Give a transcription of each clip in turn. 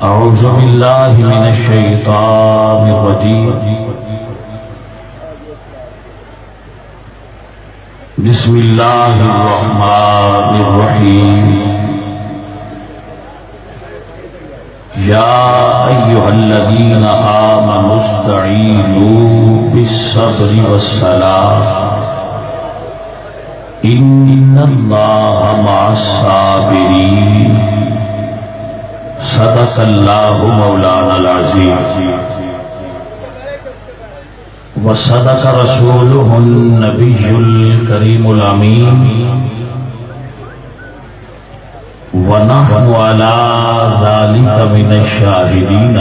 أعوذ بالله من الشيطان الرجيم بسم الله الرحمن الرحيم يا أيها الذين آمنوا استعينوا بالصبر والصلاة إن الله مع الصابرين صدق اللہ مولانا العظیم وصدق رسولہ النبی الکریم الامین ونحن علی ذلک من الشاہدین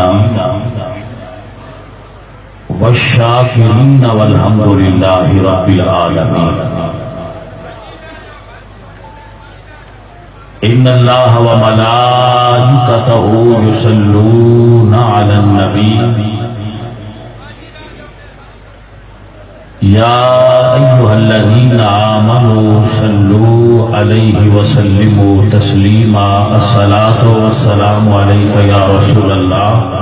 والشاکرین والحمد للہ رب العالمین ان اللہ وملائکتہ یصلون علی النبی یا ایہا الذین آمنوا صلوا علیہ وسلموا تسلیما الصلاۃ والسلام علیک یا رسول اللہ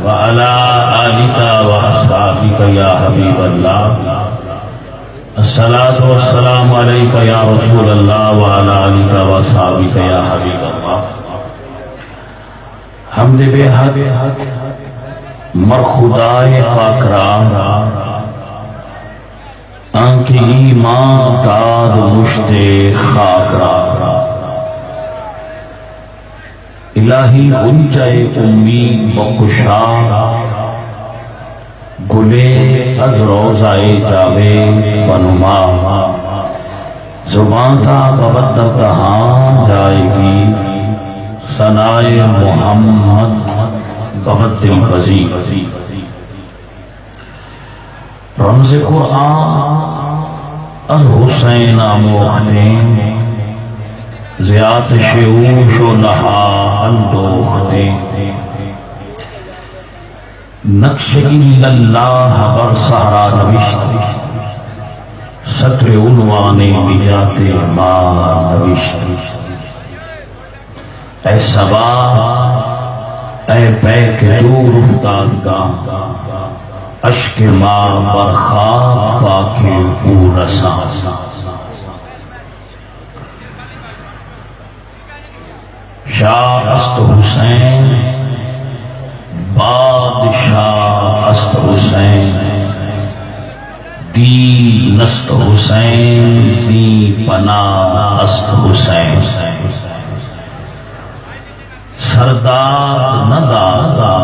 وعلی آلک واصحابک یا حبیب اللہ الصلاۃ والسلام علیک یا رسول اللہ وعلی آلک واصحابک یا حبیب اللہ حمد بے حد مر خدائے پاک را آنکھ ایمان داد مشت خاک را الہی غنچۂ امید بخشا گلے از روزائے جاوے بنما زبان تا ببدل دہاں جائے گی ثنائے محمد بہت دل بزی رمز قرآن از حسین آموختے زیاد شعوش و نہا اندوختے نقش اللہ بر سہرا نوشت سطر عنوان نجات ماں نوشت اے صبا اے بیک دور افتادگاہ اشک ماں بر خواب پاکے او رسا شاہ است حسین بادشاہ است حسین دین است حسین دی پناہ است حسین سردار ندادا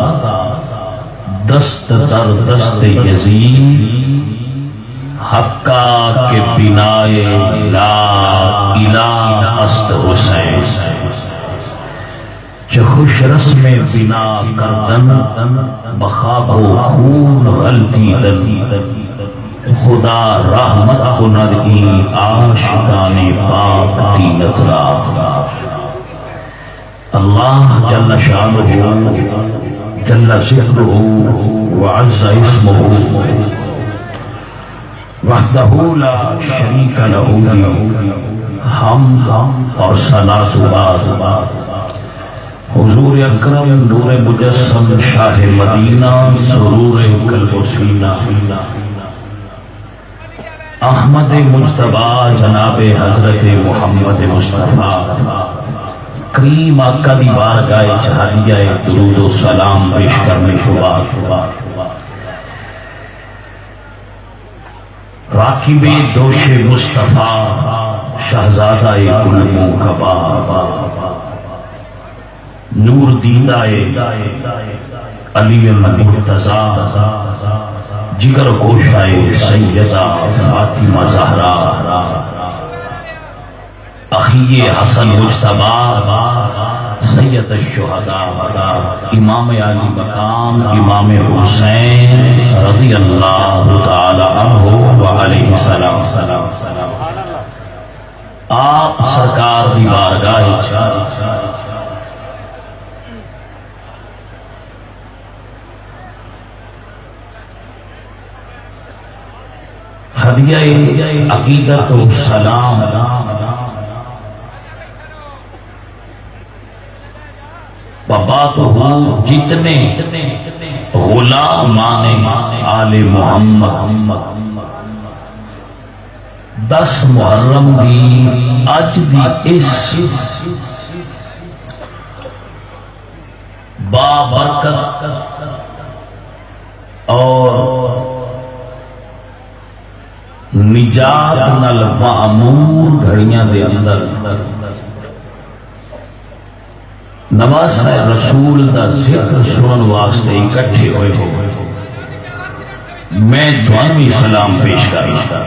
دست در دست یزید حقا کے بنائے لا الہ است حسین خوش رسم بنا کردن بخواب و خون غلطی خدا رحمت کند این عاشقان پاک دینت را اللہ جل شانہ جل ذکرہ وعز اسمہ وحدہ لا شریک لہ حمد اور ثنا بعد حضور اکرم نور مجسم شاہ مدینہ سرور قلب و سینہ احمد مجتبی جناب حضرت محمد مصطفیٰ کریم آقا دی بارگاہ جہادیہ درود و سلام پیش کرنے کو بعد راکب دوش مصطفیٰ شہزادہ کل موکبہ نور دیدائے علی مرتضیٰ جگر گوشائے سیدہ فاطمہ زہرا اخی حسن مجتبی سید الشہداء امام علی مقام امام حسین رضی اللہ تعالی عنہ وعلیہ السلام آپ سرکار دی بارگاہ ہدیہ عقیدت و سلام وباتہ جتنے غلامان آل محمد 10 محرم دی اج دی اس بابرکت اور نجات نال معمور گھڑیاں دے اندر نواسہ رسول دا ذکر سنن واسطے اکٹھے ہوئے میں دعاوی سلام پیش کرتا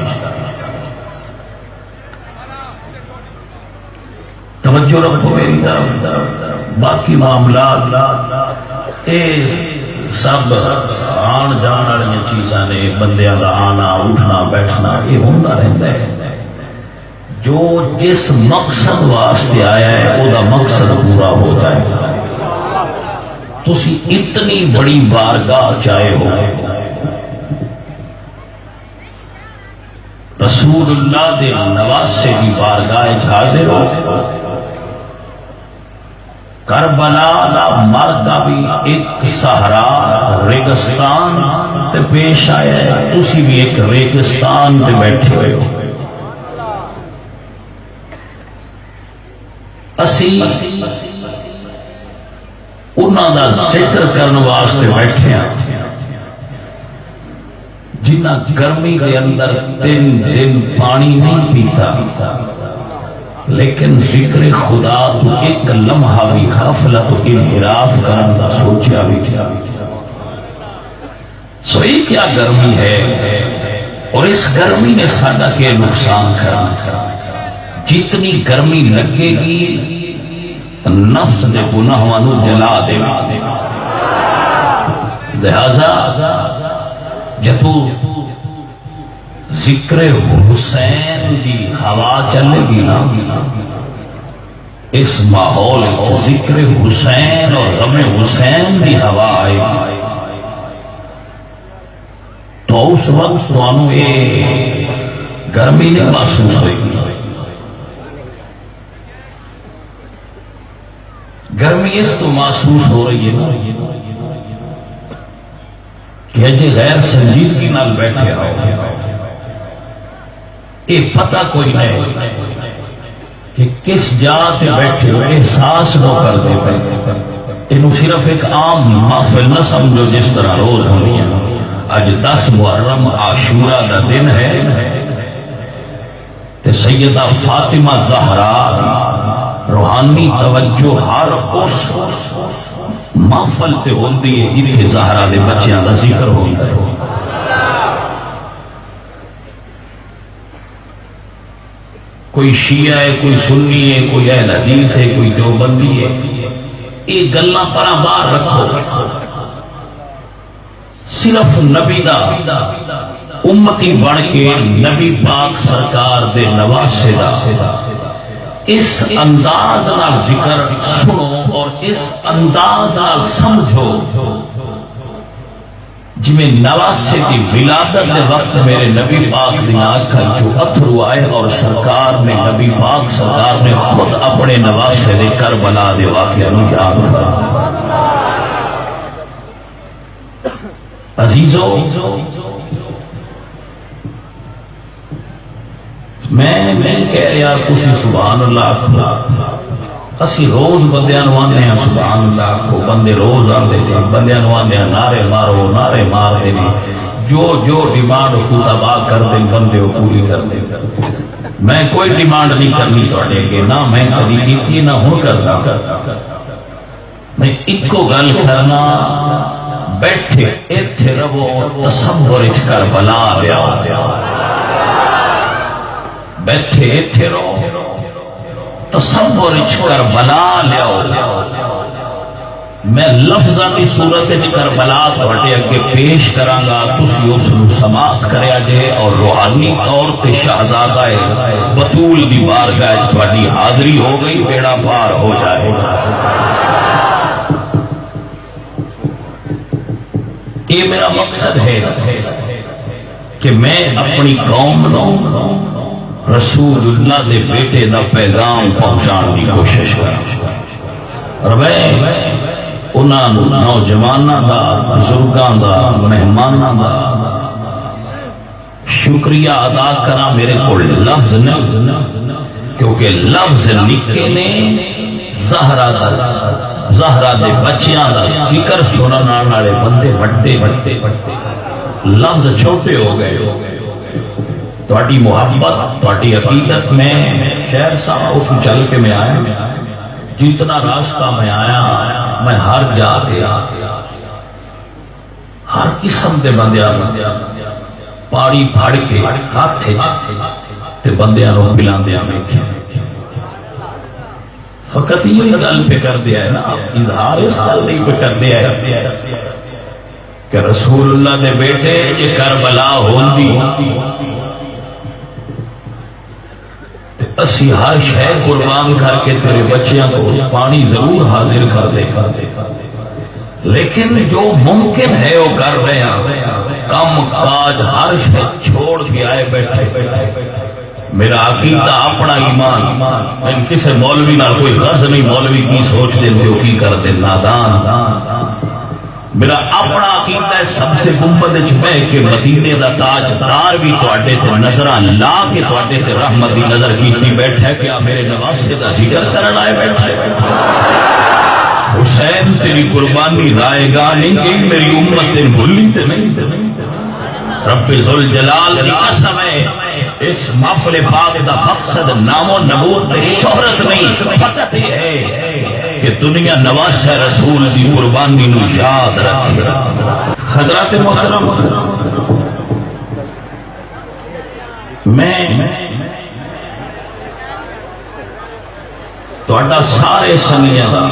توجہ رکھو میری طرف باقی معاملات اے سب آن جان والی چیزاں نے بندیاں دا آنا اٹھنا بیٹھنا یہ ہوندا رہندا ہے جو جس مقصد واسطے آیا ہے وہ دا مقصد پورا ہو جائے گا تسی اتنی بڑی بارگاہ چاہے ہو رسول اللہ دے نواسے کی بارگاہ حاضر ہو کربلا دا مرد بھی ایک صحرا ریگستان تے پیش آیا ہے تسی بھی ایک ریگستان تے بیٹھے ہوئے ہو اسی انہاں دا ذکر کرنے واسطے بیٹھے ہیں جنہ گرمی کے اندر 3 دن پانی نہیں پیتا لیکن ذکر خدا تو ایک لمحہ بھی غفلت و انحراف کرنے دا سوچا بھی سوئی کیا گرمی ہے اور اس گرمی نے ساڈا کے نقصان کرنا جتنی گرمی لگے گی نفس دے گناہاں نو جلا دے لہذا جدو ذکر حسین دی ہوا چلے گی نا اس ماحول ذکر حسین اور غم حسین دی ہوا آئے گی تو اس وقت تو یہ گرمی نہیں محسوس ہوئے گی گرمی اس تو محسوس ہو رہی ہے کہ جی غیر سنجیدگی نال بیٹھے آؤ یہ پتہ کوئی نہیں کہ کس جا تے بیٹھے ہو احساس نہ کر دے پہ انہوں صرف ایک عام محفل نہ سمجھو جس طرح روز ہونی ہے آج 10 محرم عاشورہ دا دن ہے تے سیدہ فاطمہ زہرا روحانی توجہ ہر اس محفل تے ہوندی ہے جتھے زہرا دے بچیاں دا ذکر ہوندا ہے کوئی شیعہ ہے کوئی سنی ہے کوئی اہل حدیث ہے کوئی دیوبندی ہے یہ گلاں پراں باہر رکھو صرف نبی دا امتی بن کے نبی پاک سرکار دے نواسے دا اس انداز نال ذکر سنو اور اس انداز نال سمجھو جمیں نواسے کی ولادت دے وقت میرے نبی پاک دی آنکھیں جو اتھرو آئے اور سرکار نے نبی پاک سرکار نے خود اپنے نواسے دے کربلا دے واقعہ نو یاد کرا عزیزو میں نہیں کہہ رہا کسی سبحان اللہ آخو اسی روز بندیاں نوانے ہیں سبحان اللہ آخو بندے روز آتے ہیں بندیاں نوانے ہیں نعرے مارو نعرے مار دیں جو ڈیمانڈ خطبہ کر دیں بندے وہ پوری کر دیں میں کوئی ڈیمانڈ نہیں کرنی توڑے گے نہ میں کبھی کیتی نہ ہوں کرتا میں ایک کو گل کرنا بیٹھے ایتھے رہو تصور کر بلا لیا بیٹھے ایتھے رہو تصور کر بلا لیا میں لفظاں کی صورت کربلا تواڈے اگے پیش کراں گا تسی اس نو سماعت کریا جے اور روحانی طور تے شہزادہ بطول دی بارگاہ وچ تواڈی حاضری ہو گئی بیڑا پار ہو جائے یہ میرا مقصد ہے کہ میں اپنی قوم نو رسول اللہ دے بیٹے دا پیغام پہنچان کی کوشش کر انہاں نوجواناں دا بزرگاں دا مہماناں دا شکریہ ادا کرا میرے کو لفظ نہیں، کیونکہ لفظ لکھے نے زہرا دے بچیاں دا ذکر سنن والے بندے بڑے بڑے لفظ چھوٹے ہو گئے. تہاڈی محبت تہاڈی عقیدت میں شہر صاحب اس چل کے میں آیا، جتنا راستہ میں آیا میں ہر جا کے ہر قسم کے بندیاں پاڑی پھڑ کے ہاتھ تے بندیاں نو پلاندیاں ویکھیا. فقط یہ گل پہ کر دیا ہے نا، اظہار اس گل نہیں پہ کر دیا ہے کہ رسول اللہ دے بیٹے یہ کربلا ہوندی اسی ہر شے قربان کر کے تیرے بچیاں کو پانی ضرور حاضر کر دے، لیکن جو ممکن ہے وہ کر رہے ہیں. کم کاج ہر شے چھوڑ کے آئے بیٹھے. میرا عقیدہ اپنا ایمان، کسی مولوی نال کوئی غرض نہیں. مولوی کی سوچ دے جو کی کر دے نادان. میرا اپنا عقیدہ ہے سب سے گنبد وچ بیٹھ کے مدینے دا تاجدار بھی تواڈے تے نظراں لا کے تواڈے تے رحمت دی نظر کیتی بیٹھا ہے. کیا میرے نواسے دا ذکر کرن آئے بیٹھا ہے؟ حسین تیری قربانی رائے گاہ نہیں گئی، میری امت تے بھولی تے نہیں. رب ذوالجلال کی قسم ہے اس محفل پاک دا مقصد نام و نبوت تے شہرت نہیں، فقط یہ ہے کہ دنیا نواز رسول دی قربانی نو یاد رکھے. حضرات محترم، میں تہاڈا سارے سنگیاں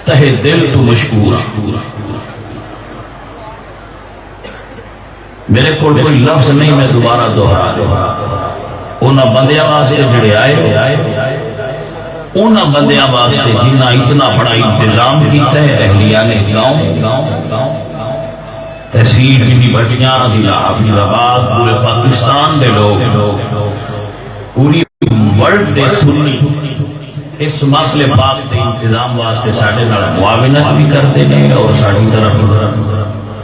تہے دل تو مشکور. میرے کو کوئی لفظ نہیں میں دوبارہ دوہرا دوں. انہاں بندیاں واسطے جڑے آئے، انہاں بندیاں واسطے جنہ اتنا بڑا انتظام کیتا ہے اہلیہ نے گاؤں تحصیل کی بٹیاں ضلع حافظ آباد پورے پاکستان دے لوگ پوری ورلڈ دے سنی اس مسئلے پاک دے انتظام واسطے ساڈے نال معاونت بھی کرتے ہیں اور ساڈی طرف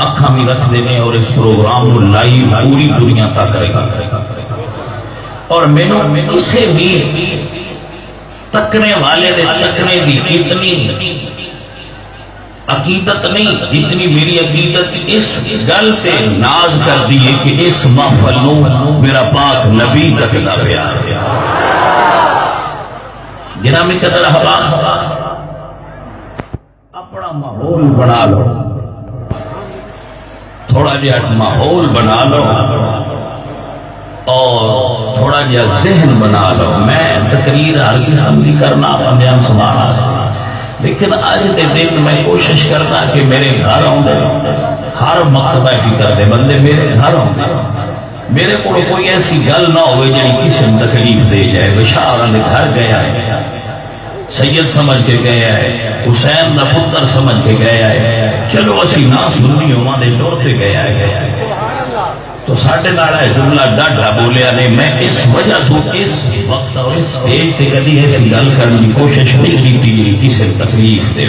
اکھاں بھی رکھتے ہیں اور اس پروگرام کو لائیو پوری دنیا تک رکھا. اور مینوں کسے بھی تکنے والے دے تکنے دی اتنی عقیدت نہیں جتنی میری عقیدت اس گل تے ناز کر دی ہے کہ اس محفل نو میرا پاک نبی تک دا پیار ہے. جناب قدر احباب، اپنا ماحول بنا لو، تھوڑا جہا ماحول بنا لو اور تھوڑا جہا ذہن بنا لو. میں تقریر ہر قسم کی کرنا بندیاں سنانا، لیکن اج دے دن میں کوشش کرنا کہ میرے گھر آؤں ہر مکتبہ فکر دے بندے میرے گھر آؤں، میرے کو کوئی ایسی گل نہ ہوئے جڑی کسی تکلیف دے جائے. بشار دے گھر گیا ہے، سید سمجھ کے گیا ہے، حسین دا پتر سمجھ کے گیا ہے، چلو اسی نہ سننی ہوا دے ٹورتے گیا ہے. تو ساڈے نال ہے جملہ ڈاڈا بولیا نے. میں اس وجہ تو اس وقت اور اس پیج تے کدی ایسی گل کرنے کی کوشش نہیں کیتی جی کسی تکلیف دے،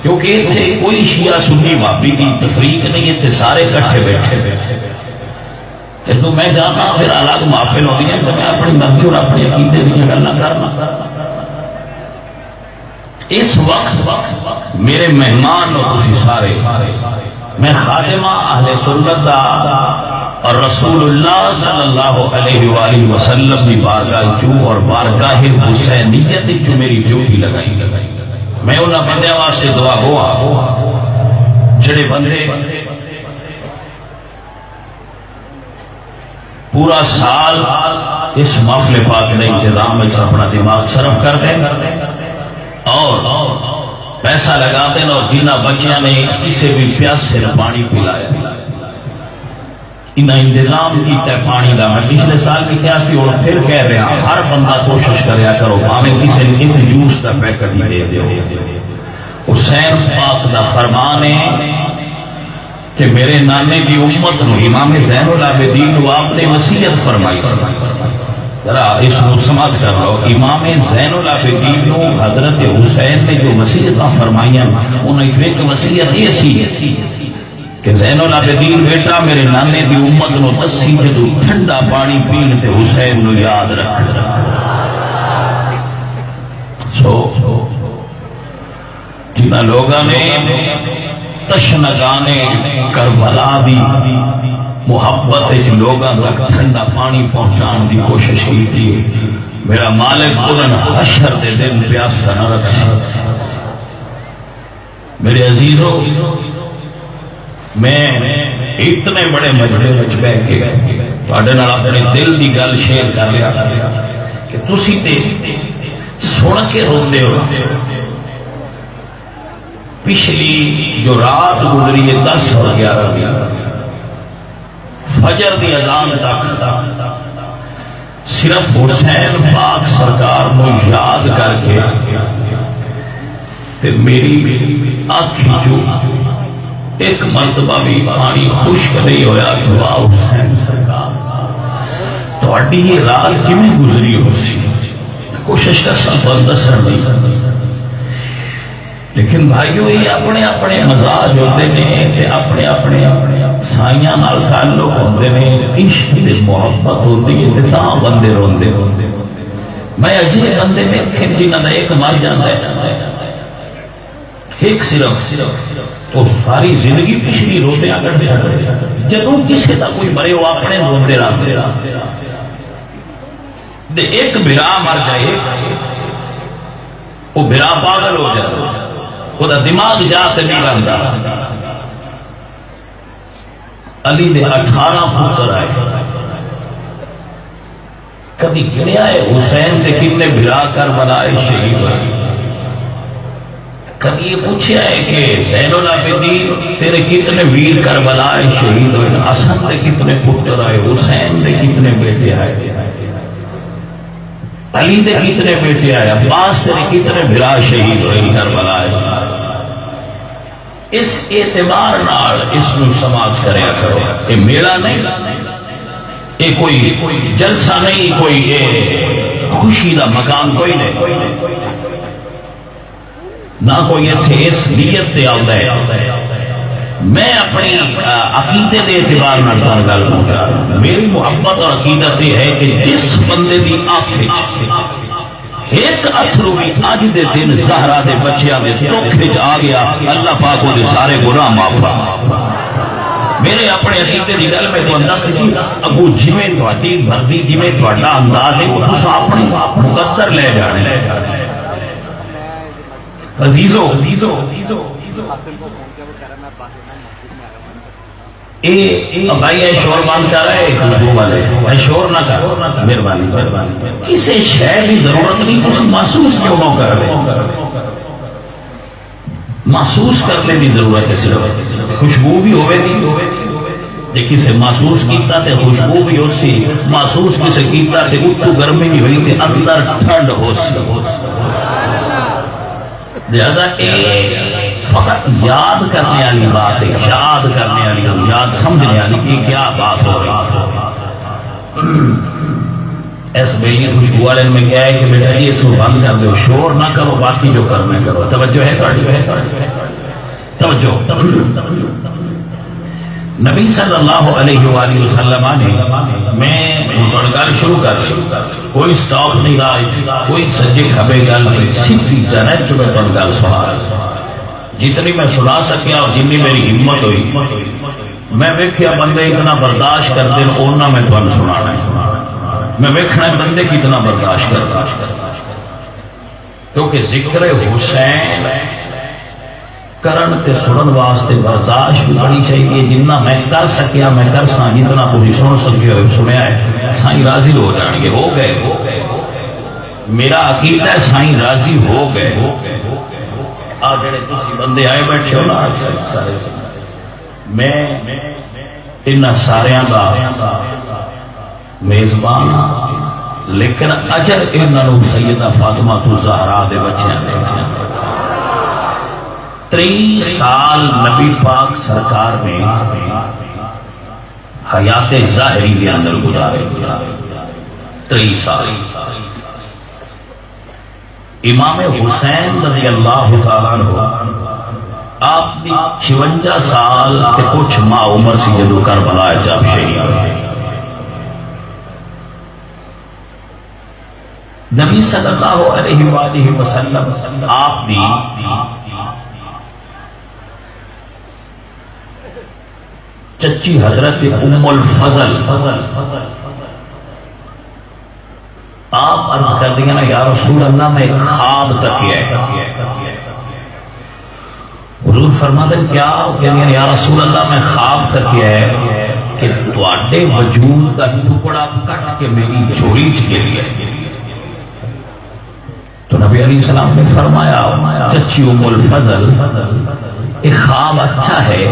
کیونکہ اتنے کوئی شیعہ سنی وابی کی تفریق نہیں، اتنے سارے کٹھے بیٹھے. جدو میں جانا پھر الگ محفل ہوتی ہے تو میں اپنی مرضی اور اپنی عقیدے کی گلاں کرنا. اس وقت میرے مہمان اور خوشی سارے میں خادمہ اہل سنت دا اور رسول اللہ صلی اللہ علیہ وآلہ وسلم کی بارگاہ جو اور بارگاہ حسینیت جو میری ڈیوٹی لگائی. میں انہاں بندیاں واسطے دعا گوا جڑے بندے پورا سال اس محفل پاک نے انتظام میں اپنا دماغ صرف کر دیں اور پیسہ لگاتے ہیں، اور جنہ بچیاں نے کسی بھی پیاس سے پانی پلایا انہیں انتظام کیتا ہے پانی کا. میں پچھلے سال بھی سیاسی اور پھر کہہ رہا ہوں ہر بندہ کوشش کریا کرو ہمیں کسی جوس کا پیکٹ ہی دے دیو. حسین پاک دا فرمان ہے کہ میرے نانے کی امت نو امام زین العابدین کو آپ نے وصیت فرمائی ذرا اس کو سماعت کر لو. امام زین العابدین نو حضرت حسین نے جو وصیتاں فرمائیاں انہیں جو ایک وصیت یہ سی کہ زین العابدین بیٹا میرے نانے دی امت نو دسی جدو ٹھنڈا پانی پین تے حسین نو یاد رکھ. جنہ لوگاں نے تشنگانے کربلا دی محبت لوگاں تک ٹھنڈا پانی پہنچان دی کوشش کی تھی، میرا مالک انہاں حشر دے دن پیاسا نہ رکھا. میرے عزیزو، میں اتنے بڑے مجمع وچ بیٹھ کے تواڈے نال اپنے دل دی گل شیئر کر لیا کہ تسی تے سن کے روندے ہو. پچھلی جو رات گزری ہے 10 اور 11 فجر دی اذان تک صرف حسین پاک سرکار کو یاد کر کے تے میری آنکھیں جو ایک مرتبہ بھی پانی خشک نہیں ہویا کہ واہ حسین سرکار تہاڈی یہ رات کیویں گزری ہو سی. کوشش کر سکتا دسن نہیں، لیکن بھائیو یہ اپنے اپنے مزاج ہوتے ہیں، اپنے اپنے سائیاں نال تعلق ہوتے ہیں، عشق دی محبت ہوتی ہے تاں بندے روندے. میں اجے بندے ویکھے جنہاں دا ایک مر جاندا ہے، ایک صرف تو ساری زندگی پچھلی روندے کٹ چھڈ. جدوں کسی دا کوئی مرے وہ اپنے روندے رہندے، ایک بھرا مر جائے وہ بھرا پاگل ہو جائے، وہ دماغ جات نہیں رہتا. علی دے 18 پتر آئے، کبھی گنیا ہے حسین سے کتنے بھرا کر بنائے شہید ہوئے؟ کبھی یہ پوچھا ہے کہ زین العابدین تیرے کتنے ویر کر بنائے شہید ہوئے؟ حسن دے کتنے پتر آئے، حسین دے کتنے بیٹے آئے، علی دے کتنے بیٹے آئے، عباس تیرے کتنے بھرا شہید ہوئے کربلا. اس اعتبار نال اس نو سماعت کریا کرو. یہ میلہ نہیں، یہ کوئی جلسہ نہیں، کوئی خوشی دا مقام کوئی نہیں، نہ کوئی اتنے اس نیت تے آتا ہے. میں اپنی عقیدے دے اعتبار نال تہاڈے گل پہنچا رہا ہوں. میری محبت اور عقیدت یہ ہے کہ جس بندے دی آنکھ ایک اتھرو بھی اج دے دن زہرا دے بچیاں دے دکھ وچ آ گیا، اللہ پاک دے سارے گناہ معاف فرما. میرے اپنے عقیدے دی گل میں تہاڈا دس دی ابو جویں تہاڈی مرضی جویں تہاڈا انداز ہے وہ تساں اپنے مقدر لے جانے. عزیزو بھائی اے شور مان کر رہے خوشبو والے اے شور نہ کر، مہربانی. کسی شے کی ضرورت نہیں، تم محسوس کیوں نہ کر رہے؟ محسوس کرنے کی ضرورت ہے. صرف خوشبو بھی ہوئے نہیں، کسی محسوس کیتا تے خوشبو بھی ہو سی، محسوس کسی کیتا تے اتو گرمی بھی ہوئی تے اندر ٹھنڈ ہو سی. لہذا فقط یاد کرنے والی بات ہے، یاد کرنے والی، یاد سمجھنے والی کہ کیا بات ہو رہی. اس بیلی خوشبو والے میں کیا ہے کہ بیٹا جی اس کو بند کر دو، شور نہ کرو، باقی جو کرنا کرو. توجہ ہے توجہ. نبی صلی اللہ علیہ وآلہ وسلم نے میں گل شروع کر رہی، کوئی سٹاپ نہیں رہا، کوئی سجے کھبے گل نہیں، سیدھی ڈائریکٹ میں گل سنا رہا. جتنی میں سنا سکیا اور جتنی میری ہمت ہوئی میں ویکھیا بندے اتنا برداشت کرتے ہیں، اونا میں تمہیں سنانا ہے. میں ویکھنا بندے کتنا برداشت کرتا، کیونکہ ذکر حسین کرن تے سنن واسطے برداشت بھی بڑی چاہیے. جتنا میں کر سکیا میں کر سا، جتنا تھی سن سکے ہوئے سنیا ہے. سائیں راضی ہو جان گے، ہو گئے. میرا عقیدہ ہے سائیں راضی ہو گئے. آ جڑے تسی بندے آئے بیٹھے ہو نا سارے، میں ان سارے دا میزبان، لیکن اجر انہوں سیدہ فاطمہ الزہرا دے بچیاں دے 30 سال نبی پاک سرکار نے حیات ظاہری کے اندر گزارے. 23 سال امام حسین رضی اللہ تعالیٰ عنہ آپ نے 56 سال تے کچھ ماہ عمر سی جدو کربلا جب شہید ہوئے. نبی صلی اللہ علیہ وآلہ وسلم آپ دی چچی حضرت ام الفضل آپ عرض کر دیں نا یا رسول اللہ میں ایک خواب تکیا ہے. حضور فرماتے ہیں کیا؟ کہتے یا رسول اللہ میں خواب تکیا ہے کہ تواڈے وجود کا ٹکڑا کٹ کے میری جھولی چ گر گیا. تو نبی علیہ السلام نے فرمایا چچی ام الفضل ایک خواب اچھا ہے،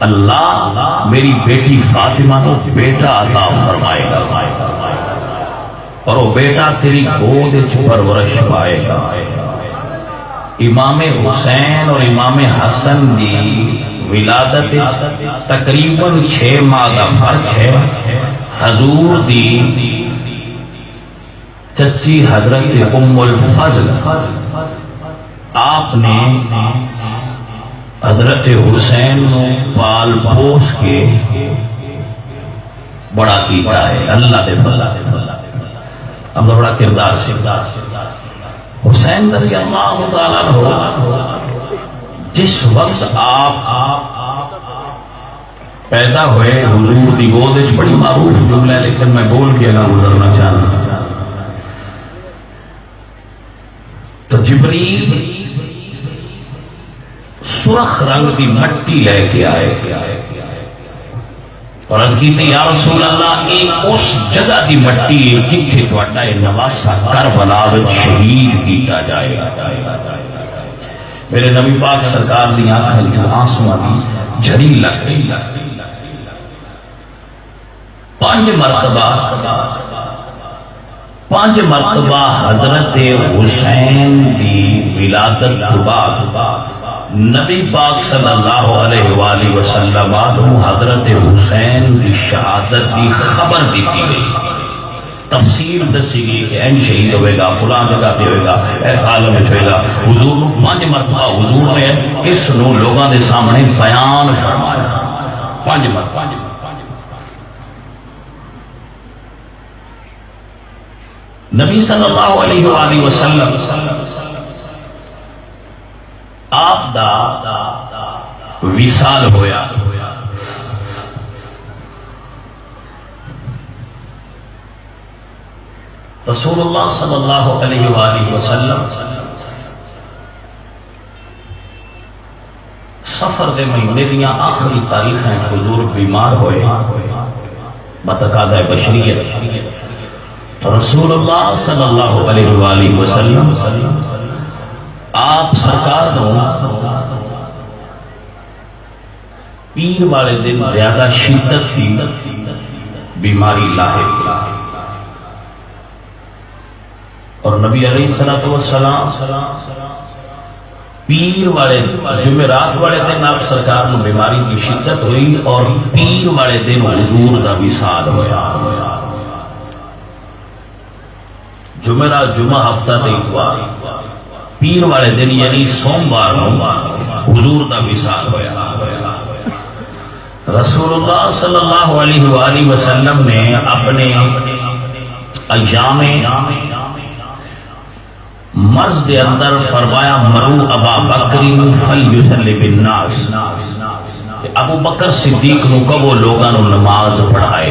اللہ میری بیٹی فاطمہ کو بیٹا عطا فرمائے گا اور وہ بیٹا تیری گود وچ پرورش پائے گا. امام حسین اور امام حسن دی ولادت تقریباً 6 ماہ کا فرق ہے. حضور دی چچی حضرت ام الفضل آپ نے حضرت حسین کو پال پوس کے بڑا کیتا ہے. اللہ دے فضل اب بڑا کردار سے حسین رضی اللہ تعالیٰ عنہ جس وقت آپ پیدا ہوئے حضور دی گود وچ بڑی معروف جملہ ہے لیکن میں بول کے نہ گزرنا چاہتا. تو جبریل سرخ رنگ دی مٹی لے کے آئے اور عرض کی تھی یا رسول اللہ ایک اس جگہ دی مٹی ہے جتھے تہاڈا نواسا کربلا وچ شہید کیتا جائے گا. میرے نبی پاک سرکار دی آنکھاں وچ آنسواں دی جھڑی لگ گئی. 5 مرتبہ حضرت حسین دی ولادت کے بعد نبی پاک صلی اللہ علیہ وآلہ وسلم حضرت حسین کی شہادت کی خبر دیتی گئی. تفصیل دسی گئی کہ این شہید ہوئے گا فلاں جگہ پہ ہوئے گا ایسا عالم میں ہوئے گا. حضور 5 مرتبہ حضور نے اس نو لوگوں کے سامنے بیان فرمایا. 5 مرتبہ نبی صلی اللہ علیہ وآلہ وسلم آپ دا وصال ہویا. رسول اللہ صلی اللہ علیہ وآلہ وسلم سفر دے مہینے دیاں آخری تاریخیں حضور بیمار ہوئے بتقاضۂ بشریت. تو رسول اللہ صلی اللہ علیہ وآلہ وسلم آپ سرکار پیر والے دن زیادہ شدت تھی بیماری لاحق اور نبی علیہ السلام پیر والے جمعرات والے دن آپ سرکار کو بیماری کی شدت ہوئی اور پیر والے دن حضور کا وصال ہوا. جمعہ ہفتہ تے اتوار پیر والے دن یعنی سوموار حضور کا وصال ہوا. رسول اللہ صلی اللہ علیہ وآلہ وسلم نے اپنے ایام مرض دے اندر فرمایا مرو ابا بکر فلیصلی بالناس. ابو بکر صدیق نو کہو لوگاں نو نماز پڑھائے.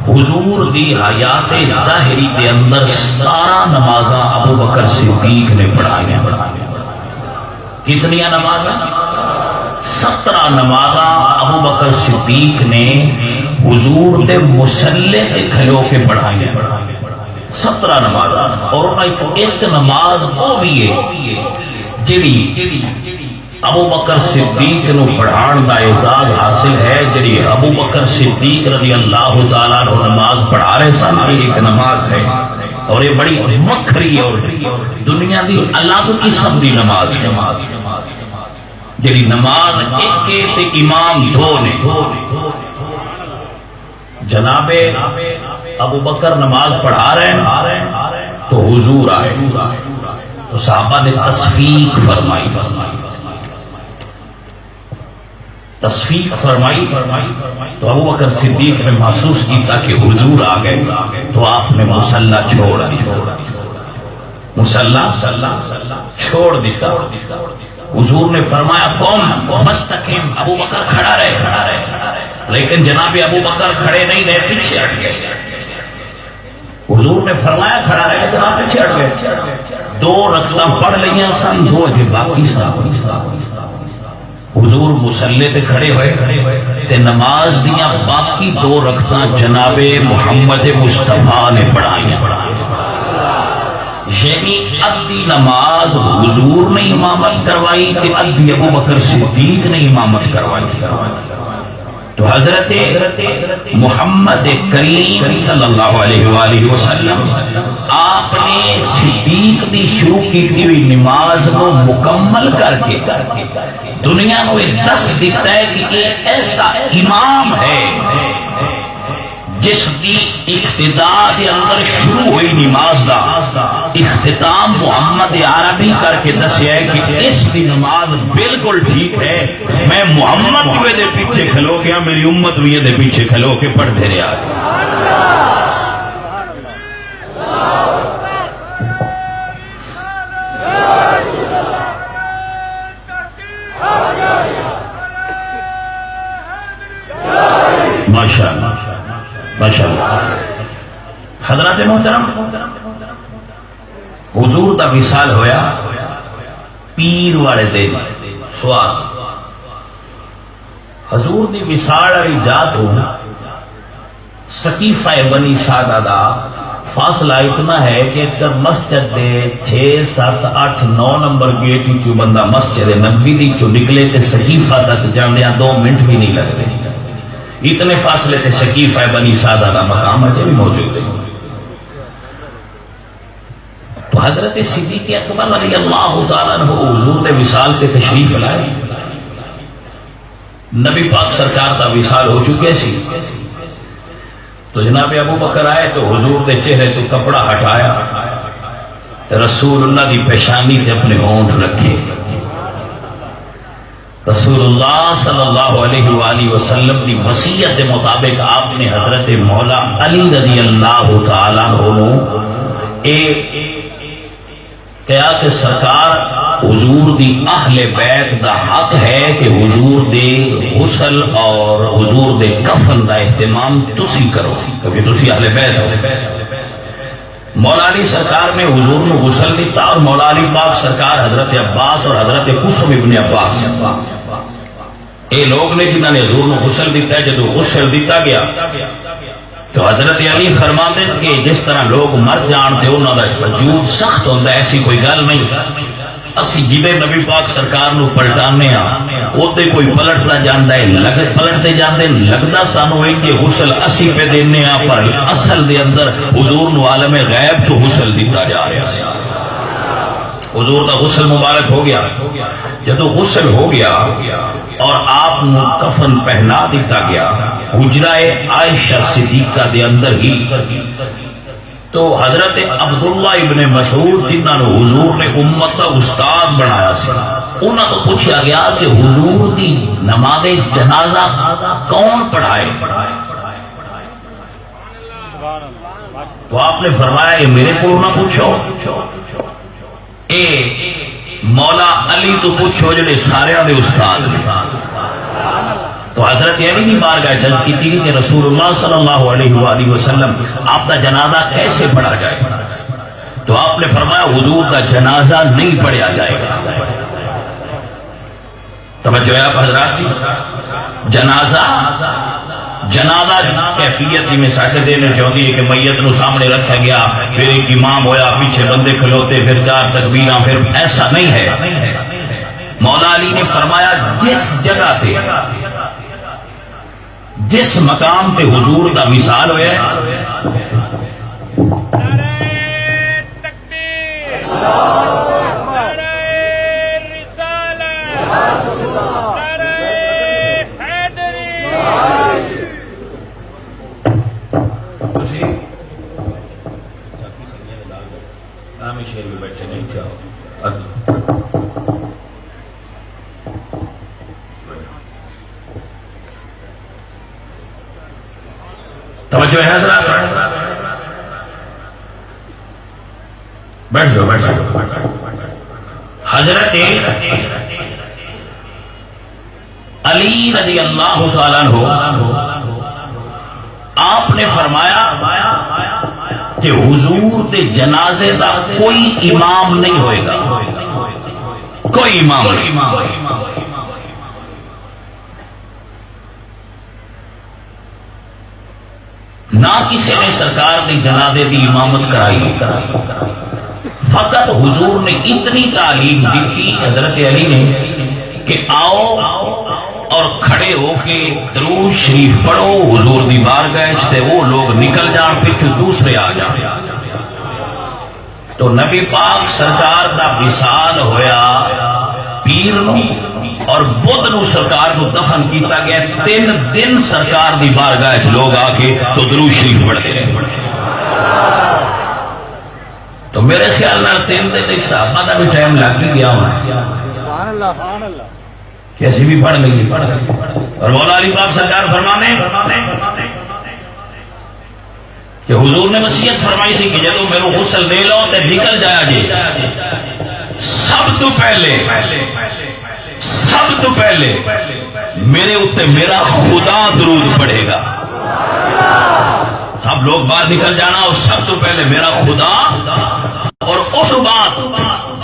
حضور دی حیات ظاہری دے اندر 17 نمازاں ابو بکر صدیق نے پڑھائی. کتنی نمازاں؟ 17 نمازاں ابو بکر صدیق نے حضور دے مصلی تے کھلو کے پڑھائی. 17 نمازاں اور ایک نماز وہ بھی ہے جڑی ابو بکر صدیق نو پڑھان دا اعزاز حاصل ہے. جڑی ابو بکر صدیق رضی اللہ تعالیٰ عنہ نماز پڑھا رہے سن ایک نماز ہے اور یہ بڑی مکھری اور دنیا دی الگ قسم دی نماز ہے. جڑی نماز ایک تے امام 2 نے جناب ابو بکر نماز پڑھا رہے ہیں تو حضور آئے تو صحابہ نے تصفیق فرمائی تو ابو بکر صدیق نے محسوس کیا کہ حضور آ گئے تو آپ نے مصلی چھوڑ دیا حضور نے فرمایا قوم فاستقم، ابو بکر کھڑا رہے، لیکن جناب ابو بکر کھڑے نہیں رہے، پیچھے ہٹ گئے۔ حضور نے فرمایا کھڑا رہے تو آپ پیچھے ہٹ گئے۔ 2 رکعتاں پڑھ لیاں سن، 2 اجے باقی سن۔ حضور مصلی تے کھڑے ہوئے تے نماز دیاں باقی 2 رکعتاں جناب محمد مصطفیٰ نے پڑھائیاں، یعنی ادھی نماز حضور نے امامت کروائی تے ادھی ابو بکر صدیق نے امامت کروائی۔ تو حضرت محمد کریم صلی اللہ علیہ وآلہ وسلم آپ نے صدیق دی شروع کی ہوئی نماز کو مکمل کر کے دنیا کو دس دیتا ہے کہ یہ ایسا امام ہے جس کی ابتدا کے اندر شروع ہوئی نماز دا اختتام محمد عربی کر کے دسیا ہے کہ اس کی نماز بالکل ٹھیک ہے۔ میں محمد بھی دے پیچھے کھلو گیا، میری امت بھی دے پیچھے کھلو کے پڑھ دے رہا ہے۔ ماشاءاللہ ماشاءاللہ۔ حضرات محترم، حضور دا وصال ہویا پیر والے دن سوال، حضور دی وصال والی جات ہو سقیفہ بنی سعدہ دا فاصلہ اتنا ہے کہ اگر مسجد دے 6 7 8 9 نمبر گیٹ چو بندہ مسجد نبوی دی چو نکلے تے سقیفہ تک جاندیاں 2 منٹ بھی نہیں لگ رہے، اتنے فاصلے تے سقیفہ بنی سعدہ کا مقام اجے بھی موجود ہے۔ تو حضرت صدیق اکبر رضی اللہ تعالیٰ عنہ حضور نے وصال کے تشریف لائے، نبی پاک سرکار کا وصال ہو چکے سی، تو جناب ابو بکر آئے تو حضور دے چہرے تو کپڑا ہٹایا، رسول اللہ دی پیشانی تے اپنے ہونٹ رکھے۔ رسول اللہ صلی اللہ علیہ وآلہ وسلم کی وصیت کے مطابق آپ نے حضرت مولا علی رضی اللہ تعالیٰ عنہ کہا کہ سرکار حضور دی اہل بیت دا حق ہے کہ حضور دے غسل اور حضور دے کفن دا اہتمام تسی کرو، کیونکہ تسی اہل بیت ہو۔ مولا علی سرکار نے حضور نے غسل دیتا اور مولا علی پاک سرکار حضرت عباس اور حضرت قاسم ابن عباس اے لوگ نے جنہوں نے حضور نے غسل دیتا ہے، جب غسل دیتا گیا تو حضرت علی فرماتے ہیں کہ جس طرح لوگ مر جانتے انہوں کا وجود سخت ہوتا ہے، ایسی کوئی گل نہیں۔ اسی جدے نبی پاک سرکار نو پلٹانے ہاں اوتے کوئی پلٹتا جاندا ہے، پلٹتے جاندے لگدا سانو ہے کہ غسل اسی پہ دینے ہاں، پر اصل دے اندر حضور نو عالم غیب تو غسل دیتا جا رہا ہے۔ حضور کا غسل مبارک ہو گیا، جب غسل ہو گیا اور آپ نو کفن پہنا دیتا گیا حجرہ عائشہ صدیقہ دے اندر ہی، تو حضرت عبداللہ ابن مسعود جنہاں نو حضور نے امت کا استاد بنایا سی، انہاں تو پوچھا گیا کہ حضور دی نماز جنازہ کون پڑھائے؟ تو آپ نے فرمایا یہ میرے کو نہ پوچھو، اے مولا علی تو پوچھو جڑے سارے دے استاد۔ تو حضرت علی کی بارگاہ جج کی تھی کہ رسول اللہ صلی اللہ علیہ وآلہ وسلم آپ کا جنازہ کیسے پڑھا جائے؟ تو آپ نے فرمایا حضور کا جنازہ نہیں پڑھا جائے گا۔ توجہ ہے آپ حضرات کی، جنازہ کیفیت میں ساکے دینے چاہتی ہے کہ میت نو سامنے رکھا گیا، پھر ایک امام ہویا، پیچھے بندے کھلوتے، پھر 4 تکبیراں، پھر ایسا نہیں ہے۔ مولا علی نے فرمایا جس جگہ پہ جس مقام پہ حضور کا وصال ہوا ہے نیچے آؤ. توجہ ہے حضرات؟ بیٹھ جاؤ بیٹھ جاؤ. حضرت علی رضی اللہ تعالیٰ عنہ آپ نے فرمایا کہ حضور کے جنازے کا کوئی امام نہیں ہوئے گا. کوئی امام نہیں. نہ کسی نے سرکار کی جنازے کی امامت کرائی. فقط حضور نے اتنی تعلیم دی حضرت علی نے کہ آؤ اور کھڑے ہو کے درود شریف پڑھو حضور دی بارگاہ تے وہ لوگ نکل جان پچھو دوسرے آ جان. تو نبی پاک سرکار دا وصال ہویا پیر نو اور بدھ نو سرکار کو دفن کیتا گیا. 3 دن سرکار دی بارگاہ لوگ آ کے تو درود شریف پڑھتے ہیں. تو میرے خیال میں 3 دن ایک صحابہ کا بھی ٹائم لگ گیا ہونا کیسی بھی پڑھ لگی. اور مولا علی پاک سرکار فرمانے کہ حضور نے وصیت فرمائی سی کہ جدو میرے غسل دے لو تے نکل جایا جی سب تو پہلے میرے اوتے میرا خدا درود پڑھے گا. سب لوگ باہر نکل جانا اور سب تو پہلے میرا خدا اور اس بعد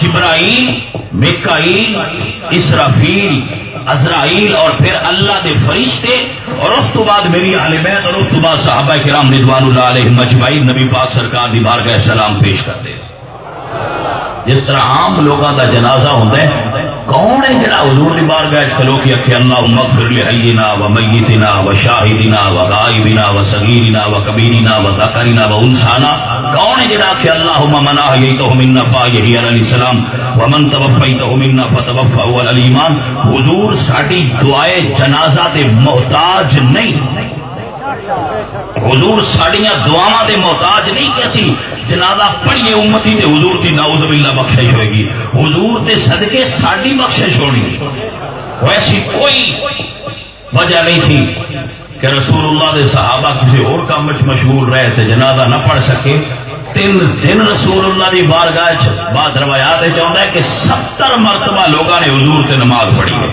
جبرائیل میکائیل اسرافیل عزرائیل اور پھر اللہ دے فرشتے اور اس تو بعد میری اہل بیت اور اس تو بعد صحابہ کرام رضوان اللہ علیہم اجمعین نبی پاک سرکار دی بارگاہ سلام پیش کرتے. جس طرح عام لوگوں کا جنازہ ہوتا ہے کون ہے جڑا حضور دی بارگاہ کھلو کے کہ اللہم اغفر لحینا و میتنا و شاہدنا و غائبنا و صغیرنا و کبیرنا و ذکرنا و انسانا. کون ہے جڑا کہ اللہم من احییتہ منا فاحیہ علیہ السلام و من توفیتہ منا فتوفہ علی الایمان. حضور ساڈی دعائے جنازہ دے محتاج نہیں. حضور ساڑیاں دعاواں دے محتاج نہیں کہ اسی جنازہ پڑھیے امتی تے حضور دی نعوذ باللہ بخشش ہوئے گی. حضور دے صدقے ساڑی بخشش ہونی. ویسی کوئی وجہ نہیں تھی کہ رسول اللہ دے صحابہ کسی اور کام میں مشغول رہے تھے جنازہ نہ پڑھ سکے. 3 دن رسول اللہ دی بارگاہ بعد روایات چاہتا ہے کہ 70 مرتبہ لوگوں نے حضور تے نماز پڑھی ہے.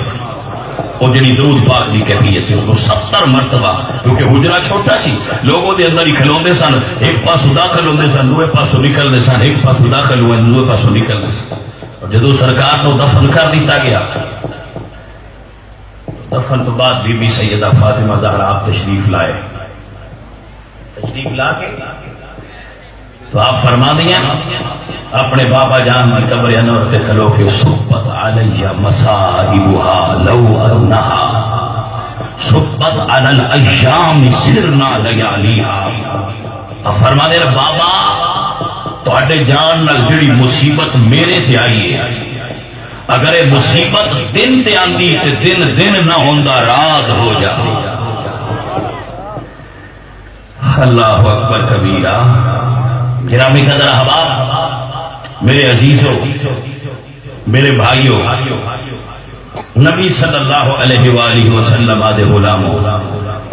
اور جنہی درود پاک دی کیفیت ہے اس کو 70 مرتبہ کیونکہ حجرہ چھوٹا سی لوگوں دے اندر ہی کھلوندے سن. ایک پاسو داخل ہوندے سن دوے پاسو نکلدے سن. ایک پاسو داخل ہوئے دوے پاسو نکلدے سن. اور جدو سرکار کو دفن کر دیتا گیا دفن تو بعد بی بی سیدہ فاطمہ زہرا آپ تشریف لائے. تشریف لا کے تو آپ فرما دیا اپنے بابا جان کی قبر انور تے کھلو کے صبت علی مصائبها لو انها صبت علی الایام سرنا لیالیها. فرما دے بابا تواڈے جان نال جڑی مصیبت میرے تے آئی ہے اگر یہ مصیبت دن تے آندی تے دن دن نہ ہوندا رات ہو جاتی. اللہ اکبر کبیرہ. گرامی قدر احباب میرے عزیزوں میرے بھائیوں نبی صلی اللہ علیہ وآلہ وسلم آدھے غلاموں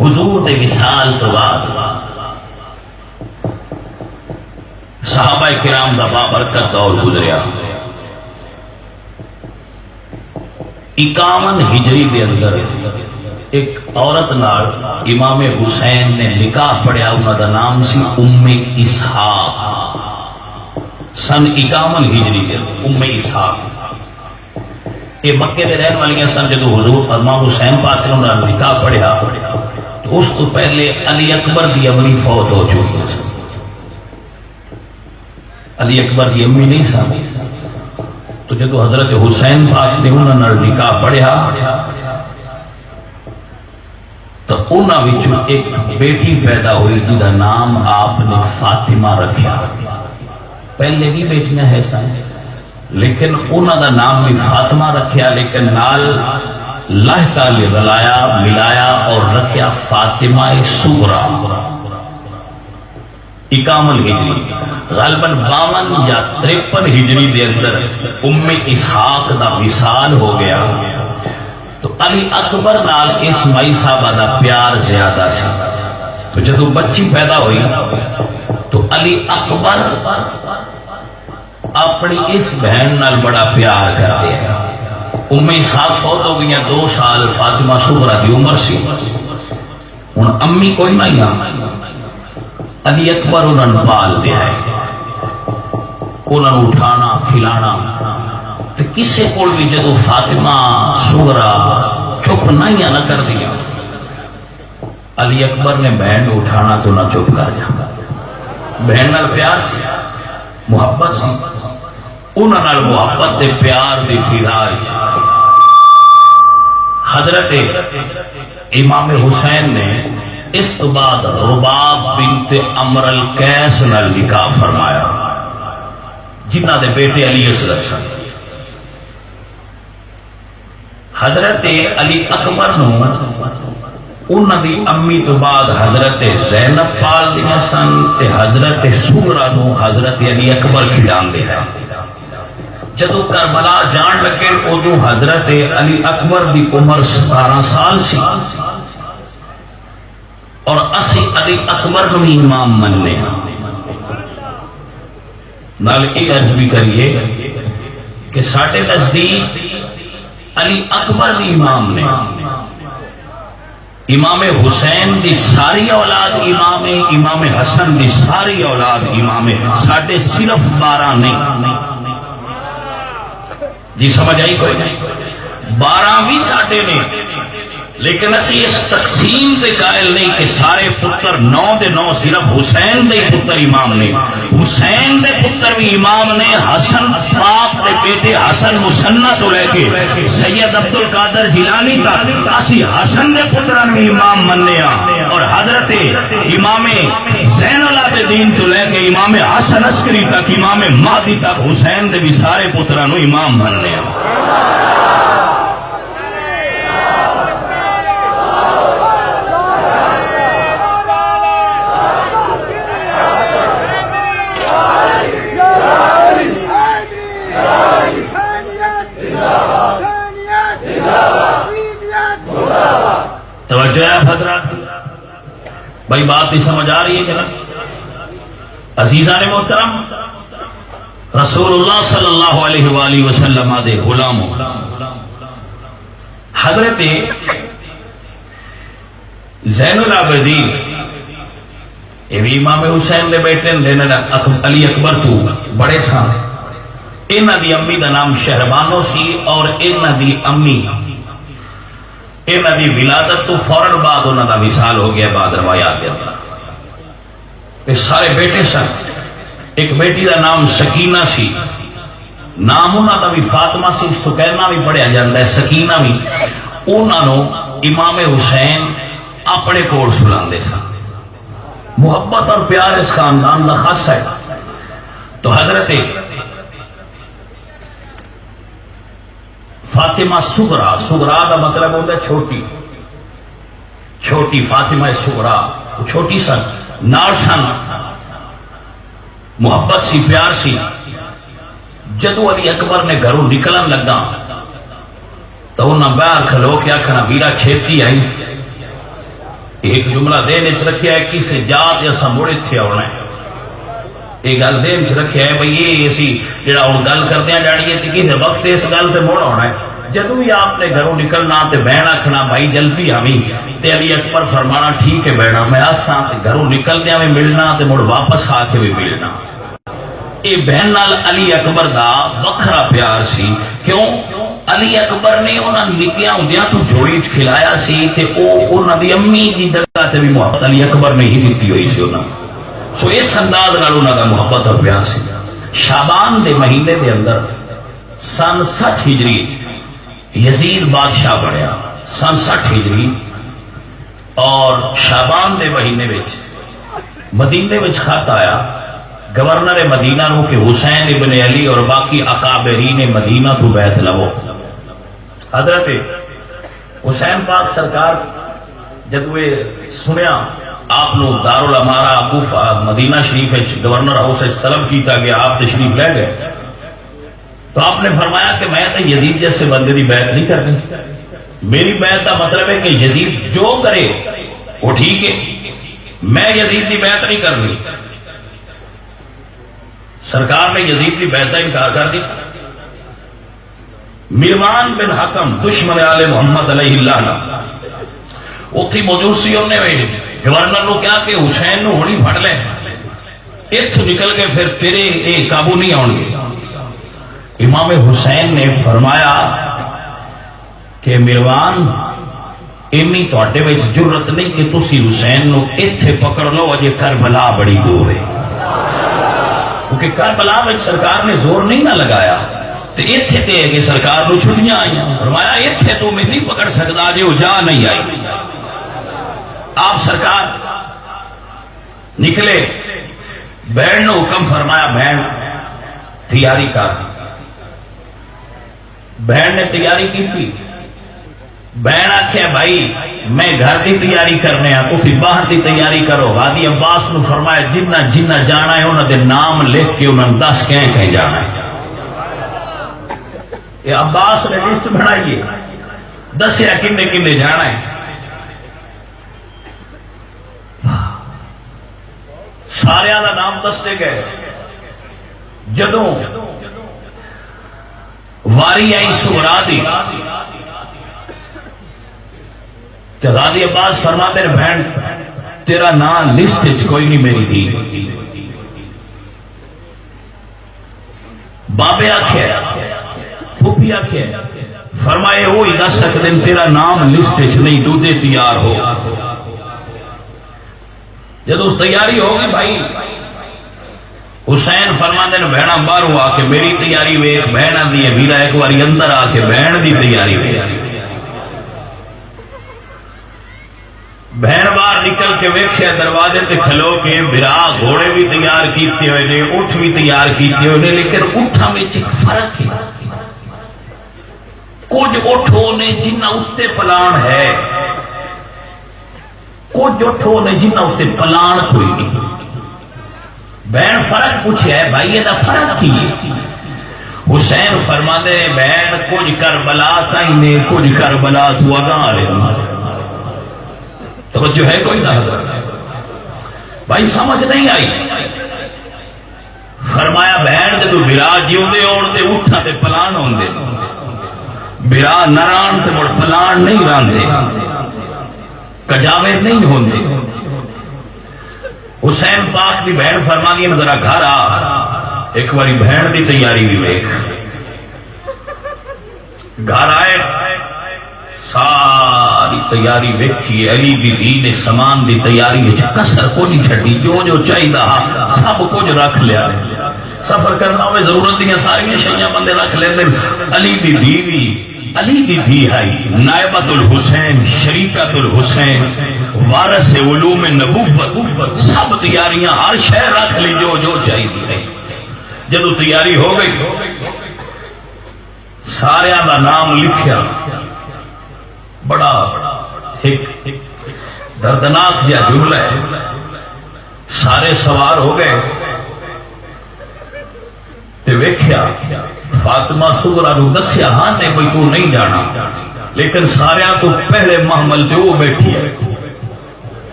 حضور دے وصال تو بعد صحابہ کرام دا بابرکت دور گزریا. 51 ہجری دے اندر ایک عورت نال امام حسین نے نکاح پڑھیا. انہوں دا نام سی ام اسحاق. سن 51 ہجری دے ام اسحاق یہ مکے دے رہن والی سن. جدو حضور امام حسین پاک نے انہوں نے نکاح پڑھیا تو اس تو پہلے علی اکبر دی امی فوت ہو چکی سن. علی اکبر دی امی نہیں سن. تو جدو حضرت حسین پاک نے انہوں نے نکاح پڑھیا تو انہوں نے ایک بیٹی پیدا ہوئی جہاں نام آپ نے فاطمہ رکھا. پہلے بھی بیٹیاں ہے سن لیکن انہوں کا نام بھی فاطمہ رکھیا لیکن نال اللہ تعالی رلایا ملایا اور رکھیا فاطمہ صغریٰ. اکامل ہجری غالباً 52 یا 53 ہجری دے اندر اسحاق دا وصال ہو گیا تو علی اکبر نال اسماعیل صاحب دا پیار زیادہ سی تو جدو بچی پیدا ہوئی تو علی اکبر اپنی اس بہن نال بڑا پیار کرتے ہیں. اسحاق بہت ہو گئی 2 سال فاطمہ صغرا دی عمر سی ہن امی کوئی نہیں علی اکبر انہوں پال دیا ہے انہوں اٹھانا کھلانا تو کسے کو بھی جدو فاطمہ صغرا چپ نہیں نہ کر دیا علی اکبر نے بہن اٹھانا تو نہ چپ کر جا بہن نال پیار سی محبت سی انہوں نال محبت تے پیار دی فضا حضرت امام حسین نے اس تو بعد رباب بنت عمر القیس نال نکاح فرمایا جنہ دے بیٹے علی اصغر. حضرت علی اکبر نو انہاں دی امی تو بعد حضرت زینب پال دیا سن تے حضرت صغرا نو حضرت علی اکبر کھلاندے ہیں. جدو کربلا جان لگے ادو حضرت علی اکبر دی عمر 17 سال سی اور اسی علی اکبر نو امام مننے نال یہ عرض بھی کریے کہ ساڈے نزدیک علی اکبر دی امام نے امام حسین دی ساری اولاد امام ہے امام حسن دی ساری اولاد امام ہے ساڈے صرف 12 نہیں جی سمجھ آئی کوئی نہیں 12 بھی ساڈے نے لیکن اسی اس تقسیم سے قائل نہیں کہ سارے پتر 9 دے 9 صرف حسین دے پتر امام نے حسین دے پتر بھی امام نے حسن باپ دے بیٹے حسن مسنہ تو لے کے سید عبد القادر جیلانی تک اسی حسن دے پتران بھی امام مننے اور حضرت امام زین العابدین تو لے کے امام حسن عسکری تک امام مہدی تک حسین دے بھی سارے پتران امام مننے توجہ ہے حضرات بھائی بات بھی سمجھ آ رہی ہے کہ نا عزیزان محترم رسول اللہ صلی اللہ علیہ وآلہ وسلم دے غلاموں حضرت زین العابدین یہ بھی امام حسین دے بیٹے علی اکبر تو بڑے سن انہاں دی امی دا نام شہربانو سی اور انہاں دی امی انہاں دی ولادت تو فوراً بعد انہاں دا وصال ہو گیا بعد روایات کے اندر یہ سارے بیٹے سن ایک بیٹی دا نام سکینہ سی نام انہاں دا بھی فاطمہ سی سکینہ بھی پڑھیا جاتا ہے سکینہ بھی انہاں نو امام حسین اپنے کول سلاندے سن محبت اور پیار اس خاندان دا خاص ہے. تو حضرت فاطمہ صغرا صغرا کا مطلب ہوتا ہے چھوٹی چھوٹی فاطمہ صغرا چھوٹی سن نال سن محبت سی پیار سی. جدو علی اکبر نے گھروں نکلن لگا تو انہاں باہر کھلو کے آکھنا ویرا چھیتی آئی ایک جملہ دین چ رکھیا ہے کسی جات یا سموڑے تھے آنا ہے ایک گل دین چ رکھیا ہے بھئی یہ اسی جڑا ہن گل کردے ہیں جاڑی ہے کسی وقت اس گل تے موڑ آنا ہے. جدو بھی آپ نے گھروں نکلنا تے بہن آکھنا بھائی جلدی آویں تے علی اکبر فرمانا ٹھیک ہے بہنا میں آساں تے گھروں نکلدیاں بھی ملنا تے مڑ واپس آ کے بھی ملنا. یہ بہن نال علی اکبر دا وکھرا پیار سی. کیوں؟ علی اکبر نے انہاں نکیاں ہوندیاں تو جوڑی کھلایا سی تے او انہاں دی امی دی جگہ تے بھی محبت علی اکبر نے ہی دتی ہوئی سی انہاں. سو اس انداز نال انہاں دا محبت اور پیار سی. شعبان دے مہینے دے اندر سن 60 ہجری یزید بادشاہ بنیا سن 60 ہجری اور شعبان دے مہینے وچ مدینے وچ خط آیا گورنر مدینہ نو کہ حسین ابن علی اور باقی اکابرین مدینہ تو بیعت لو. حضرت حسین پاک سرکار جب وہ سنیا آپ لوگ دارالامارہ کوفہ مدینہ شریف گورنر ہاؤس طلب کیتا گیا، آپ تشریف لے گئے تو آپ نے فرمایا کہ میں تو یزید جیسے بندے کی بیعت نہیں کرنی، میری بیعت کا مطلب ہے کہ یزید جو کرے وہ ٹھیک ہے، میں یزید کی بیعت نہیں کرنی۔ سرکار نے یزید کی بیعت کا انکار کر دی۔ مروان بن حکم دشمن آل محمد علیہ اللہ اتھی موجود سی، انہیں گورنر کو کیا کہ حسین نو ہونی پھڑ لے، اتو نکل کے پھر تیرے قابو نہیں آؤ گے۔ امام حسین نے فرمایا کہ مروان ایمی تواڈے وچ جرت نہیں کہ تسی حسین نو ایتھے پکڑ لو، اجے کربلا بڑی دور ہے، کیونکہ کربلا وچ سرکار نے زور نہیں نہ لگایا، تے ایتھے تے ہے کہ سرکار نو چھٹیاں آئیاں، فرمایا ایتھے تو میں نہیں پکڑ سکتا جے وہ جا نہیں آئی۔ آپ سرکار نکلے، بہن نے حکم فرمایا بہن تیاری کر، بہن نے تیاری کی تھی۔ بہن آخیا بھائی میں گھر کی تیاری کرنے ہاں، تسی باہر کی تیاری کرو۔ غازی عباس نے فرمایا جنہ جنہ جانا ہے انہوں نے نام لکھ کے انہوں نے دس کہیں کہیں جانا ہے۔ یہ عباس نے لسٹ بنائیے، دسیا کنے کنے جانا ہے۔ سارے دا نام دستے گئے۔ جدوں واری آئی سغرا دی، غازی عباس فرماتے ہیں بہن تیرا نام لسٹ کوئی نہیں میری دی۔ بابے آکھیا پھوپھی آکھیا، فرمائے وہی دس سکتے تیرا نام لسٹ نہیں، دودے تیار ہو۔ جب اس تیاری ہو گئی بھائی، حسین فرماتے ہیں بہنا باہر ہوا کہ میری تیاری ویکھ، بہن آندی ہے ویرا ایک باری اندر آ کے بہن دی تیاری ویکھ۔ بہن باہر نکل کے ویکھیا دروازے تے کھلو کے برا گھوڑے بھی تیار کیتے ہوئے نے، اٹھ بھی تیار کیتے ہوئے نے، لیکن اٹھا میں ایک فرق ہے۔ کچھ اٹھو نے جنہ اتے پلان ہے، کچھ اٹھو نے جنہ اتے پلان کوئی نہیں۔ بہن فرق پوچھا ہے بھائی یہ فرق کی ہے؟ حسین فرماتے ہیں بہن کچھ کربلا تائیں نے، کچھ کربلا تو اگاں لے۔ توجہ ہے کوئی نہ بھائی؟ سمجھ نہیں آئی؟ فرمایا بہن جدو برا جیوندے ہون تے اٹھا تے پلان ہوندے، برا نران تے مڑ پلان نہیں راندے، کجاوے نہیں ہوندے۔ حسین پاک دی بہن فرمانی ہے ذرا گھر آ، ایک باری بہن دی تیاری بھی دیکھ۔ گھر آئے، ساری تیاری ویکھی، علی دی دھی نے سامان دی تیاری کسر کو نہیں چھڈی، جو جو چاہیے سب کچھ رکھ لیا۔ سفر کرنا ہوئے ضرورت دیا ساری شیاں بندے رکھ لیندے۔ علی دی دھی بھی، علی دی دھی ہے نائبۃ الحسین، شریکۃ الحسین، وارث علوم نبوت، سب تیاریاں ہر شے رکھ لی جو جو چاہیے۔ جدو تیاری ہو گئی سارے دا نام لکھیا، بڑا ایک دردناک جا جملہ ہے۔ سارے سوار ہو گئے تے ویکھیا فاطمہ سغرا نو دسیا ہاں نے کوئی تو نہیں جانا، لیکن سارے تو پہلے محمل تے وہ بیٹھی ہے۔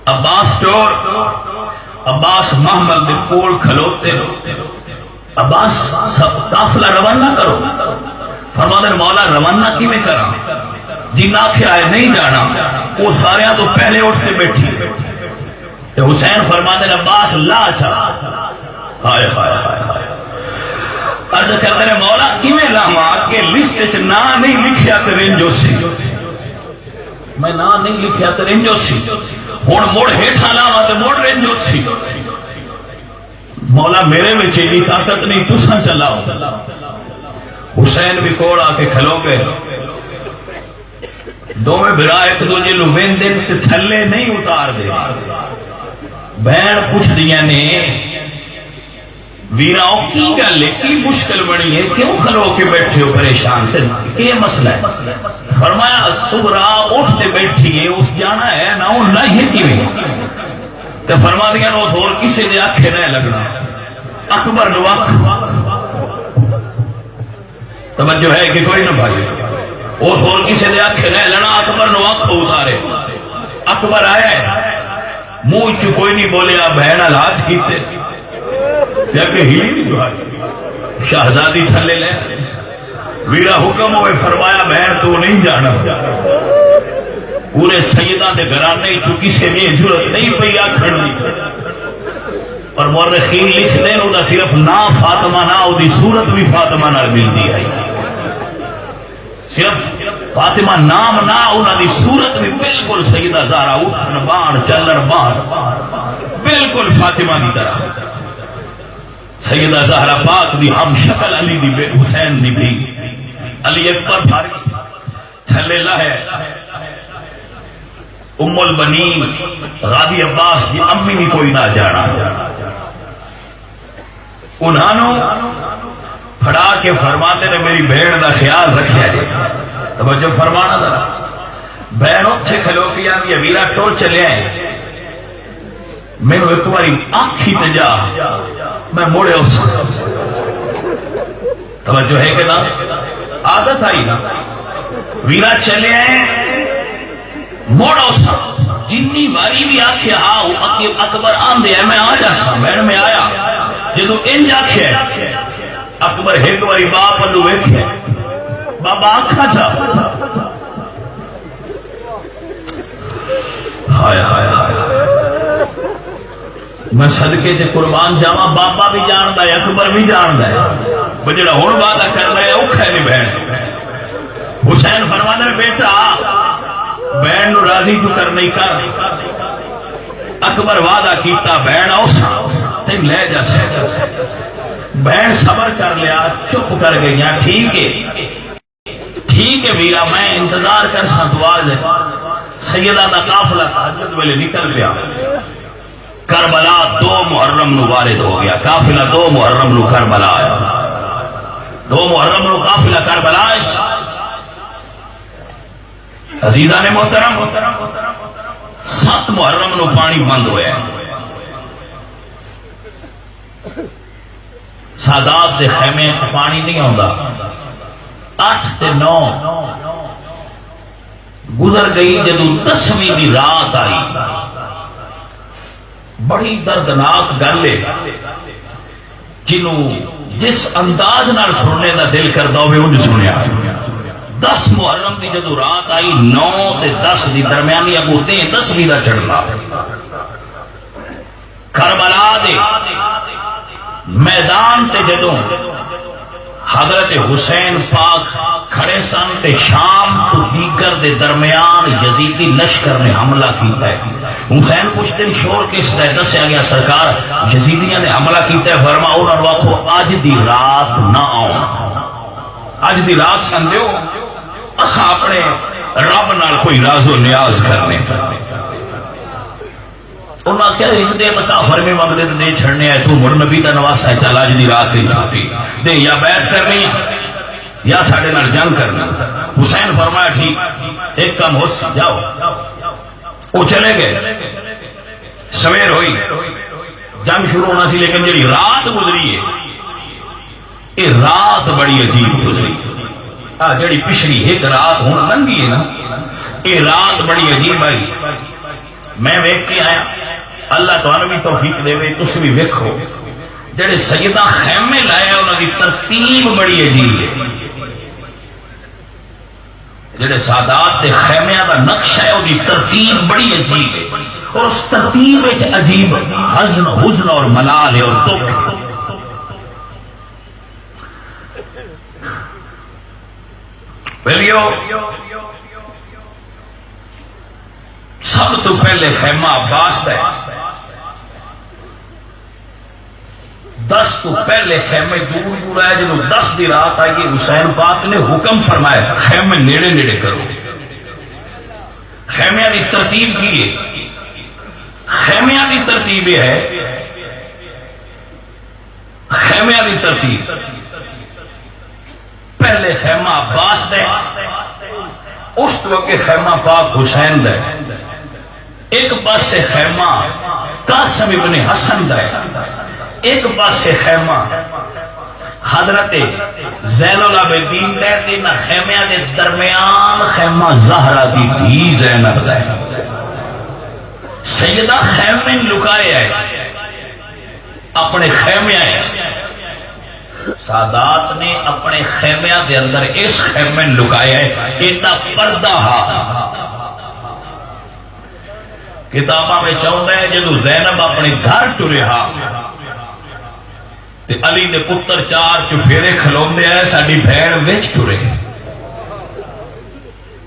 عباس چور، عباس محمل دے کول کھلوتے، عباس قافلہ روانہ کرو۔ فرماتے مولا روانہ کی میں کرا؟ جن آخیا ہے نہیں جانا، وہ سارے تو پہلے اٹھتے بیٹھی۔ حسین فرماتے ہیں عباس لا چلا، ہائے ہائے ہائے ہائے، عرض کرتے ہیں مولا کیویں لاواں کہ لسٹ نام نہیں لکھیا تے رنجو سی، میں نام نہیں لکھیا تے رنجو سی، ہن مڑ ہیٹھا لاواں تے مڑ رنجو سی۔ مولا میرے میں چیلی طاقت نہیں، تساں چلاؤ۔ حسین بھی کوڑ آ کے کھلو گئے، دوویں بھرا ایک دوجے نوں ویندے تے تھلے نہیں اتار دے۔ بہن پوچھ دیاں نے ویراؤ کی گل ہے، کی مشکل بنی ہے، کیوں کھلو کے بیٹھے ہو پریشان تے کیا مسئلہ ہے؟ فرمایا سغرا اٹھتے بیٹھی ہے، اس جانا ہے نہ وہ نہیں کیویں؟ تو فرما دیا اس اور کسی نے آنکھیں نہ لگنا اکبر نو توجہ ہے کہ کوئی نہ بھائی اس اور کسی نے آنکھیں نہ لگنا اکبر نو اتارے اکبر آیا ہے منہ چ کوئی نہیں بولیا بہن علاج کیتے شہزادی تھلے لے ویرا حکم ہوئے فرمایا بہن تو نہیں جانا پورے سیدہ دے گھرانے تو کسی نے ضرورت نہیں پئی آکھن دی اور مورخین لکھ دیں وہ صرف نا فاطمہ نہ وہ صورت بھی فاطمہ نال ملتی ہے صرف فاطمہ نام نہ انہاں دی صورت بھی بالکل سیدہ زہرا اٹھن بان چلن بان بالکل فاطمہ دی طرح سیدہ زہرا پاک دی ہم شکل علی دی بے حسین دی بھی علی اکبر بھاری تھلے لائے ام البنین غادی عباس دی امی بھی کوئی نہ جانا انہوں پھڑا کے فرماتے نے میری بہن دا خیال رکھیا جائے توجہ فرمانا ذرا بہن اٹھے کھلو کیا بھی ویرا ٹول چلے آئے میں نے ایک باری آنکھی تجا میں موڑے اس توجہ ہے کہ نا عادت آئی نا ویرا چلے آئے موڑا اس جنی باری بھی آنکھیں اکبر آن دے میں آ جا بہن میں آیا جدو انج آنکھیں اکبر ایک باری باپ لو ویکھے بابا آنکھا چا ہائے ہائے ہائے میں صدقے سے قربان جاواں بابا بھی جاندا ہے اکبر بھی جاندا ہے وہ جڑا ہن وعدہ کر رہا ہے اوکھا ہے نہیں بہن حسین فرماندے نے بیٹا بہن نو راضی تو کر نہیں کر اکبر وعدہ کیتا بہن اوسا تے لے جا سے بہن صبر کر لیا چپ کر گئی ٹھیک ہے ویرا میں انتظار کر سا دعا دے سیدہ دا قافلہ تہجد ویلے نکل گیا کربلا 2 محرم نو وارد ہو گیا قافلہ 2 محرم نو کربلا آیا 2 محرم نو قافلہ کربلا آیا عزیزان محترم 7 محرم نو پانی بند ہویا سادات دے خیمے پانی نہیں ہوندا 8 تے 9 گزر گئی جدو 10ویں دی رات آئی بڑی دردناک گل ہے جنوں جس انداز نال سننے دا دل کردا ہوے اون سنیا 10 محرم دی جدو رات آئی 9 تے 10 دی درمیانی اگو 10ویں دا چڑھنا کربلا دے میدان تے جدوں حضرت حسین پاک کھڑے سن تے شام تو دیگر دے درمیان یزیدی لشکر نے حملہ کیتا ہے حسین پوچھتے ہیں شور کس طرح دسیا گیا سرکار یزیدیاں نے حملہ کیتا ہے فرما انہوں نے آکھو اج دی رات نہ آؤ اج دی رات سن دیو اسا اپنے رب نال کوئی راز و نیاز کرنے انہاں کہا ان دے بتا فرمے مغرب دے چھڑنے آئے تو مر نبی دا نواسا ہے چل اج دی رات دی چھوٹی دے یا بیعت کرنی یا ساڑھے نال جنگ کرنا حسین فرمایا ٹھیک ایک کام ہو جاؤ وہ چلے گئے سویر ہوئی جنگ شروع ہونا سی لیکن جڑی رات گزری ہے یہ رات بڑی عجیب گزری جڑی پچھلی ایک رات ہونا لنگی ہے نا یہ رات بڑی عجیب آئی میں ویکھ کے آیا اللہ تعالیٰ بھی توفیق دے وے تسی بھی ویکھو جڑے سیدہ خیمے لائے انہاں دی ترتیب بڑی عجیب ہے جڑے سادات دے خیمیاں دا نقشہ ہے وہ دی ترتیب بڑی عجیب ہے اور اس ترتیب وچ عجیب حزن اور ملال ہے اور دکھ ہے پہلیو سب تو پہلے خیمہ عباس ہے 10 تو پہلے خیمے دور دور آئے جنہوں 10 دی رات آئی حسین پاک نے حکم فرمایا خیمے نیڑے نیڑے کرو خیمے دی ترتیب کی ہے خیمے دی ترتیب ہے خیمے دی ترتیب پہلے خیمہ عباس دے اس وقت خیمہ پاک حسین دے ایک پاس سے خیمہ قاسم ابن حسن دا ہے، ایک پاسے خیمہ حضرت زین العابدین دے تین خیمیاں دے درمیان خیمہ زہرا دی دھی زینب دا ہے۔ سیدہ خیمے لکائے ہے اپنے خیمے آئے، سادات نے اپنے خیمیاں دے اندر اس خیمے لکائے ہے، ایتا پردہ ہا کتابہ میں چاہتا ہے جدو زینب اپنے گھر ٹرے ہا تے علی دے پتر چار چفیرے کھلون دے آئے ساڑی بھیڑ ویچ ٹرے،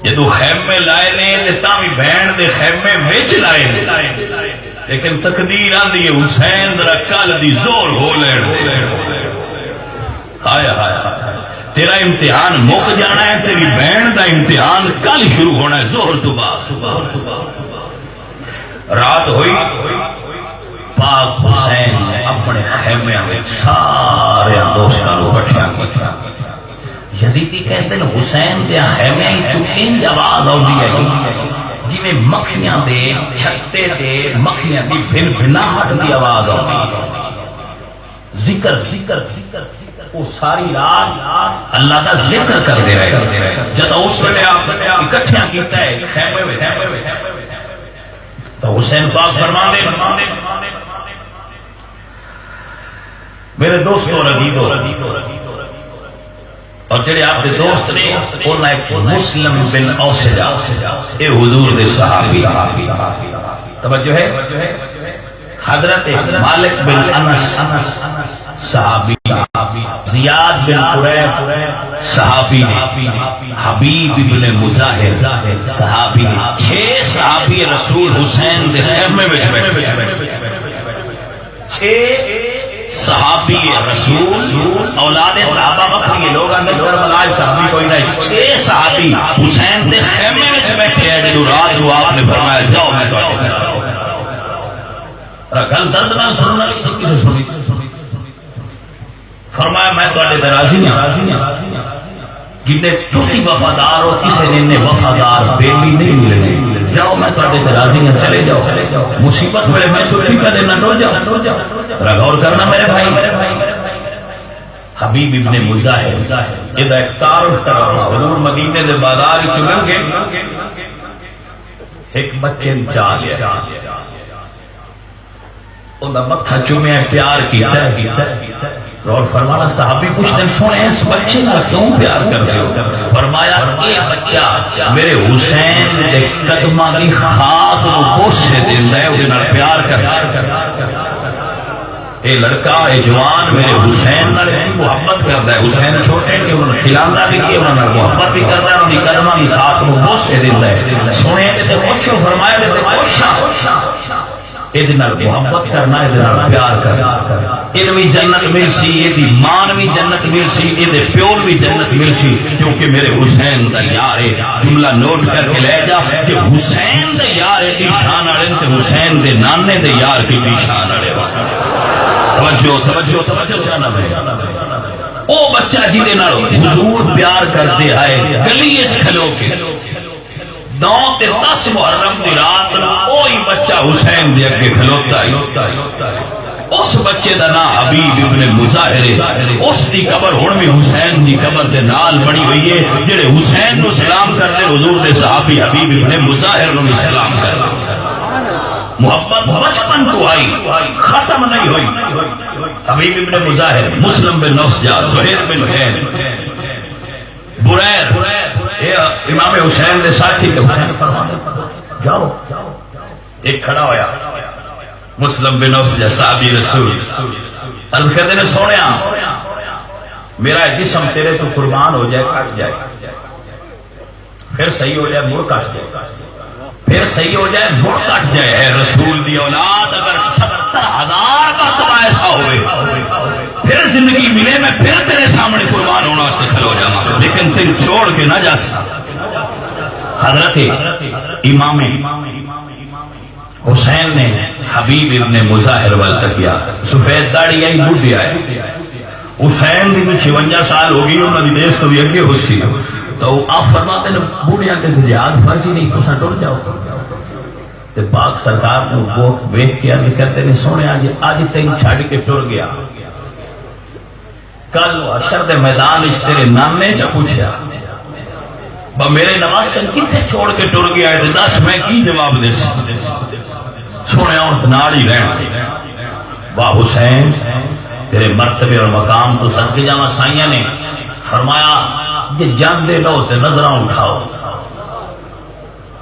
جدو خیمے لائے نے تے تامی بھیڑ دے خیمے ویچ لائے نے، لیکن تقدیر آن دی حسین ذرا کل دی زور ہو لے آیا تیرا امتحان مک جانا ہے، تیری بہن دا امتحان کل شروع ہونا ہے زہر تو بعد۔ رات ہوئی پاک حسین اپنے خیمے میں سارے دوستاں کو بٹھیا کیا، یزیدی کہتے ہیں حسین دے خیمے تو انج آواز آؤندی ہے جی میں مکھیاں دے چھتے دے مکھیاں دی بھن بھناہٹ دی آواز آؤندی، ذکر ذکر ذکر وہ ساری رات اللہ کا ذکر کر دے رہے، جب اس وقت آپ اکٹھیاں کیتا ہے خیمے میں تو حسین پاک فرما دے میرے دوستوں رضیدو اور جڑے آپ کے دوست نے انہاں ایک مسلم بن اوسجا اے حضور دے صحابی توجہ ہے، حضرت مالک بن انس صحابی، زیاد بن قریب صحابی نے، حبیب ابن مظاہر صحابی نے، 6 صحابی رسول حسین دے خیمے میں بیٹھے، 6 صحابی رسول اولاد صحابہ بکری لوگ اندر کربلا صحابی کوئی نہیں، 6 صحابی حسین دے خیمے میں بیٹھے ہیں، جو رات کو آپ نے فرمایا جاؤ میں تو گل درد نہ سننا کسی سنی فرمایا میں تواڈے تے راضی ہاں، جنے تسی وفادار ہو کسی نے وفادار بیلی نہیں ملنے، جاؤ میں تواڈے تے راضی ہاں، چلے جاؤ، مصیبت ویلے میں چھٹی کر دینا، ڈر جاؤ، ذرا غور کرنا میرے بھائی۔ حبیب ابن مظاہر یہ ایک تعارف کرانا، حضور مدینے دے بازار ہی چلن گے، ایک بچے چاہ لیا انہاں متھا چومیا پیار کیتا، اور فرمانا صحابی پوچھتے ہیں سونے اس بچے کا کیوں پیار کر رہے ہو؟ فرمایا یہ بچہ میرے حسین دے قدماں دی خاک نو بوسے دیندا ہے، اودے نال پیار کردا، اے لڑکا اے جوان میرے حسین نال محبت کردا ہے، حسین چھوٹے کہ انہوں نے کھلاندا بھی کہ انہوں نے محبت بھی کردا ہے، انہوں دی قدماں دی خاک نو بوسے دیندا ہے، سونے تے خوش ہو، فرمایا تے خوش یہ محبت کرنا، یہ پیار کرنا، یہ بھی جنت مل سی، یہ مان بھی جنت مل سی، یہ پیور بھی جنت مل سی، کیونکہ میرے حسین دا یار ہے۔ جملہ نوٹ کر کے لے جا کہ حسین دا یار ہے دی شان والے تے حسین دے نانے دے یار کی بھی شان والے۔ توجہ توجہ توجہ جانا ہے او بچہ جیدے نال حضور پیار کرتے آئے، گلی وچ کھلو کے 9 تے 10 محرم دی رات کوئی بچہ حسین دے اگے کھلوتا ہے، اس بچے دا نام حبیب ابن مظاہر ہے، اس دی قبر ہن بھی حسین دی قبر دے نال بنی ہوئی ہے، جڑے حسین نو سلام کرتے حضور دے صحابی حبیب ابن مظاہر نو سلام کرتے۔ محبت بچپن کو آئی، ختم نہیں ہوئی۔ حبیب ابن مظاہر، مسلم بن نوسجا، زہیر بن حیر، بریر، امام حسین نے ساتھی کے حسین فرمانے جاؤ، ایک کھڑا ہویا مسلم بن نوسجا صحابی رسول، عرض کہتے ہیں سونیا میرا جسم تیرے تو قربان ہو جائے، کٹ جائے، پھر صحیح ہو جائے، مڑ کٹ جائے، پھر صحیح ہو جائے، مڑ کٹ جائے، اے رسول دی اولاد اگر 70,000 مرتبہ ایسا ہوئے پھر زندگی ملے میں پھر تیرے سامنے قربان ہونا اس سے کھلو جانا، لیکن تیری چھوڑ کے نہ جا سکتا۔ حضرت امام حسین نے حبیب ابن مظاہر والتہ کیا، سفید داڑھی آئی، بوڑھی آئے، حسین بھی 56 سال ہو گئی، انہوں نے دیش تو بھی اگے ہو سی، تو آپ فرماتے ہیں بوڑھیاں کے جہاد فرضی نہیں تو سا ٹوٹ جاؤ، تے پاک سرکار نے وہ ویکھ کے عرض کرتے نے سونے اج تین چھڈ کے ٹر گیا، کل حشر دے میدان وچ تیرے نانے چ پوچھیا با میرے نواسن کتنے چھوڑ کے ٹر گیا ہے، دس میں کی جواب دے سونے عورت نال ہی رہنا۔ واہ حسین تیرے مرتبے اور مقام تو صدقے جاواں سائیاں نے فرمایا جے جاندے لو تے نظراں اٹھاؤ۔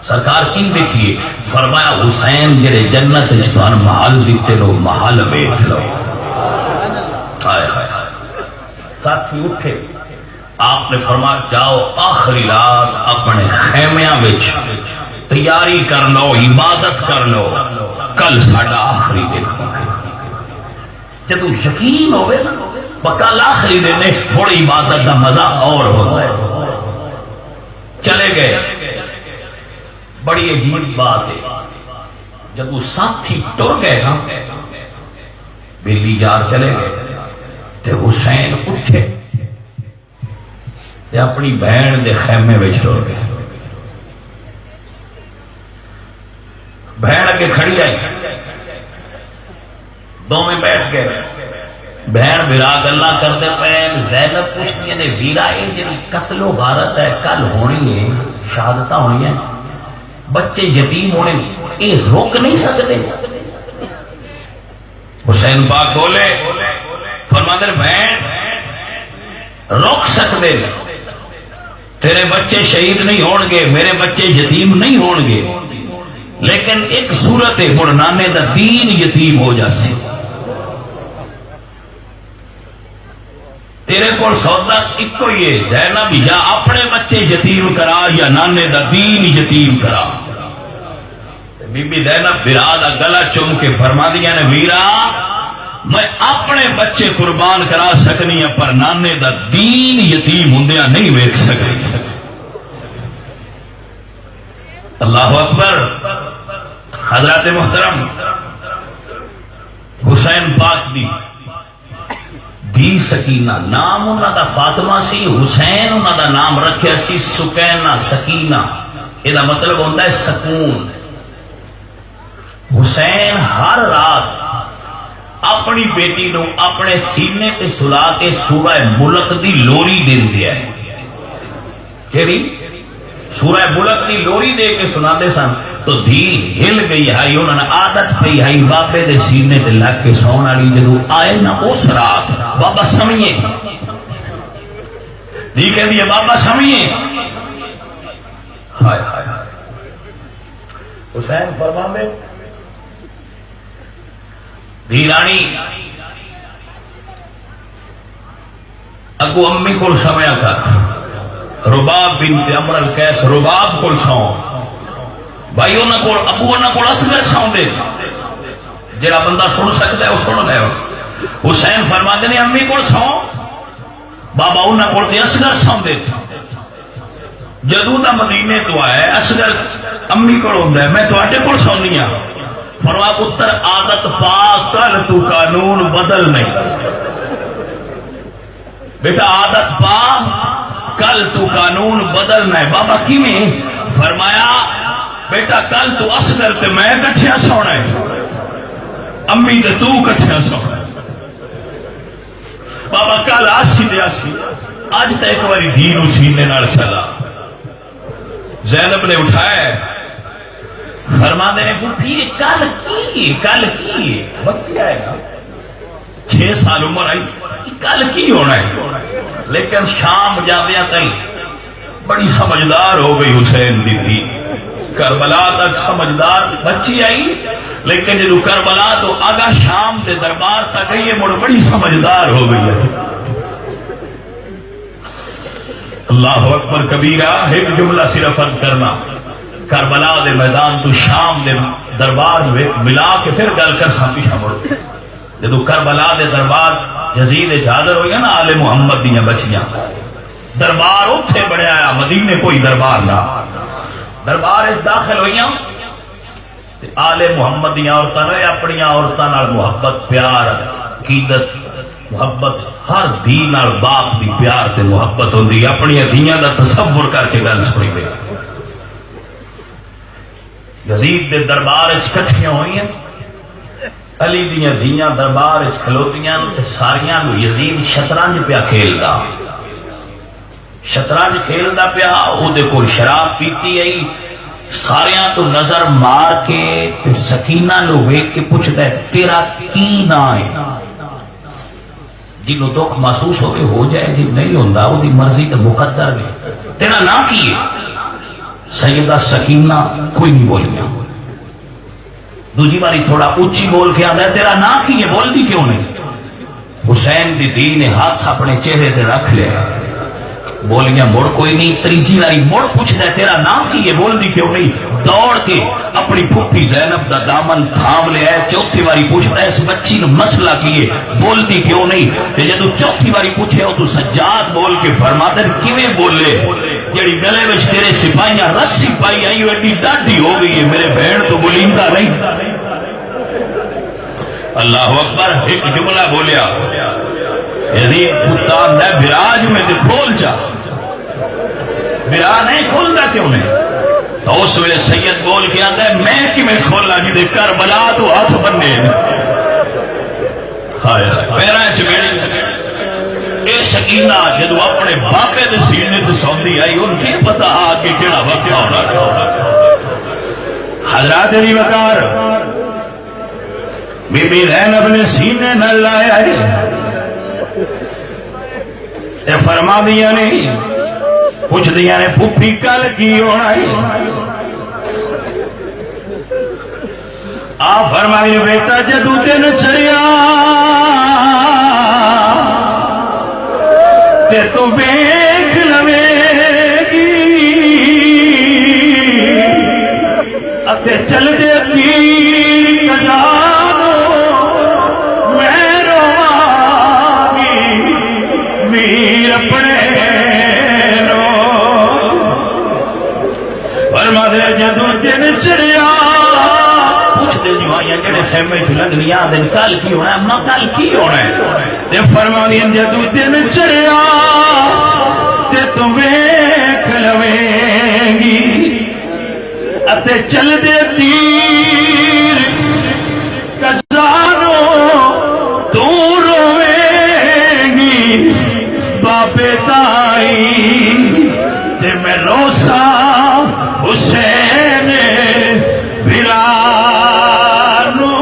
سرکار کی دیکھیے فرمایا حسین جڑے جنت وچ تھان محل دتے لو محل ویکھ لو۔ ہائے ہائے ساتھی اٹھے، آپ نے فرمایا جاؤ آخری رات اپنے خیمیاں وچ تیاری کر لو، عبادت کر لو، کل ساڈا آخری دن ہے۔ جدو یقین ہوئے نا کل آخری دن ہے، بڑی عبادت کا مزہ اور ہوتا ہے۔ چلے گئے، بڑی عجیب بات ہے جدو ساتھی ٹر گئے نا، بلی یار چلے گئے تے حسین اٹھے تے اپنی بہن دے خیمے وچ ٹر گئے۔ بہن اگے کھڑی آئی، دونوں بیٹھ گئے، بہن برا گلا کرتے پے، زینب پوچھتی نے ویرا یہ جی قتل و غارت ہے کل ہونی ہے، شہادت ہونی ہے، بچے یتیم ہونے، یہ روک نہیں سکتے۔ حسین پاک بولے فرماتے بہن روک سکتے، تیرے بچے شہید نہیں ہون گے، میرے بچے یتیم نہیں ہون گے، لیکن ایک صورت ہے مڑ نانے دا دین یتیم ہو جاسی۔ تیرے کو سودا ایک ہی ہے زینب، یا اپنے بچے یتیم کرا یا نانے دا دین یتیم کرا۔ بی بی زینب برا دا گلا چوم کے فرما دیا نے ویرا میں اپنے بچے قربان کرا سکنی پر نانے دا دین یتیم ہندیاں نہیں ویکھ سکتی۔ اللہ اکبر۔ حضرات محترم حسین پاک دی سکینہ نام انہاں دا فاطمہ سی، حسین انہاں دا نام رکھیا سی سکینہ سکینہ، یہ دا مطلب ہوتا ہے سکون۔ حسین ہر رات اپنی بیٹی نو اپنے سینے تے سلا کے سورہ ملک دی لوری دین دیا ہے، کیڑی سورہ ملک دی لوری دے کے سنا دے سن تو دھی ہل گئی ہے، انہوں نے عادت پئی ہے بابے دے سینے تے لگ کے سون والی، جدو آئے نا اس رات بابا سمجھے دی کہندی ہے بابا سمجھے، ہائے ہائے ہائے۔ حسین فرماندے دی رانی اگو امی کو سمیا کر، رباب بنت عمرو القیس رباب کو سو بھائی انہاں کو ابو انہاں کو اصغر سو دے، جڑا بندہ سن سکتا ہے وہ سن لے۔ حسین فرماتے نے امی کو سو، بابا انہاں کو تے اصغر سو دے۔ جدوں دا مدینے تو آئے اصغر امی کو ہوندا ہے، میں تواڈے کول سونی ہاں۔ فرما پتر عادت پا کل تو قانون بدل نہیں، بیٹا عادت پا کل تو قانون بدلنا ہے۔ بابا کیویں؟ فرمایا بیٹا کل تو اصغر تے میں کٹھیا سونا ہے، امی تے تو کٹھیا سونا ہے۔ بابا کل آسی دے آسی، آج تے ایک باری دھی نو سینے نال چلا۔ زینب نے اٹھایا، فرما دینے پوچھی کل کی بچی آئے گا 6 سال عمر آئی، کل کی ہونا ہے؟ لیکن شام جاندیاں تھی بڑی سمجھدار ہو گئی حسین دی تھی، کربلا تک سمجھدار بچی آئی، لیکن جدو کربلا تو آگا شام دے دربار تک گئی ہے، مڑ بڑی سمجھدار ہو گئی ہے۔ اللہ اکبر کبیرہ۔ ایک جملہ صرف عرض کرنا، کربلا دے میدان تو شام دے دربار ملا کے پھر گل کر سا پیچھا مڑ۔ جدو کربلا دے دربار یزید حاضر ہوئی نا آل محمد دیاں بچیاں، دربار اتھے بڑھیا آیا، مدینے کوئی دربار نہ، دربار داخل ہوئیاں آل محمد دیاں عورتاں نے اپنی عورتاں نال محبت پیار عقیدت محبت، ہر دھی نال باپ دی پیار تے محبت ہوندی، اپنی دھیاں دا تصور کر کے گل سنی وے۔ یزید دے دربار اکٹھیاں ہوئی ہیں، علی دیاں دھیاں دربار کھلوتیاں تے ساریاں نو یزید شطرنج پیا کھیلدا، شطرنج کھیلدا پیا، او دے کول شراب پیتی آئی، ساریاں تو نظر مار کے تے سکینہ نو ویکھ کے پوچھدا ہے تیرا کی نام ہے؟ جنوں دکھ محسوس ہو جائے، جی نہیں ہوندا او دی مرضی تے مقدر ہے، تیرا نام کی ہے؟ سیدہ سکینہ کوئی نہیں بولیا، دوجی باری تھوڑا اونچی بول کے آتا ہے تیرا نام کی ہے؟ بول دی کیوں نہیں؟ حسین دی دی نے ہاتھ اپنے چہرے تے رکھ لیا، بولیاں مڑ کوئی نہیں، تیجی باری مڑ پوچھتا ہے تیرا نام کی ہے؟ بول دی کیوں نہیں؟ دوڑ کے اپنی پھوپھی زینب دا دامن تھام لیا ہے، چوتھی باری پوچھتا ہے اس بچی نے مسئلہ کیے، بول دی کیوں نہیں؟ جدو چوتھی باری پوچھے ہو تو سجاد بول کے فرماتا ہے کیویں بولے جڑی گلے وچ تیرے سپاہیاں رسی پائی آئی ایڈی ڈاڈی ہو گئی ہے، میرے بہن تو بولیندا نہیں۔ اللہ اکبر، ایک جملہ بولیا یعنی پتان ہے براج میں تے کھول جا، برا نہیں کھولتا کیوں نہیں؟ تو اس ویلے سید بول کے آتا ہے میں کی میں کھولا جی دے کربلا تو ہاتھ بننے پیرا چمیڑی اے سکینہ جدو اپنے باپے دے سینے تے سوندی آئی ان کی پتہ آگے کیڑا وقت ہونا۔ حضرات علی وقار بی بی زینب نے سینے نہ لایا ہے، اے فرما دیا نہیں، پوچھ دیا نے پھوپھی کل کی ہونا ہے؟ آپ فرما دیا بیٹا جدو دن چڑیا تے تو ویکھ لوے گی، اتے چل دے پیر کجانو میں رواں گی، میر اپنے نو فرما دے جدو دن چڑیا پوچھ دے جو آئیاں جڑے خیمے چلنگنیاں دن کل کی ہونا ہے، اماں کل کی ہونا ہے؟ تے فرما دے جدو دن چڑیا تے تم ویکھ لویں گی، اتے چل دے تیر کجانو تو رویں گی، باپے تائی تے میں روسا حسین بھرانو۔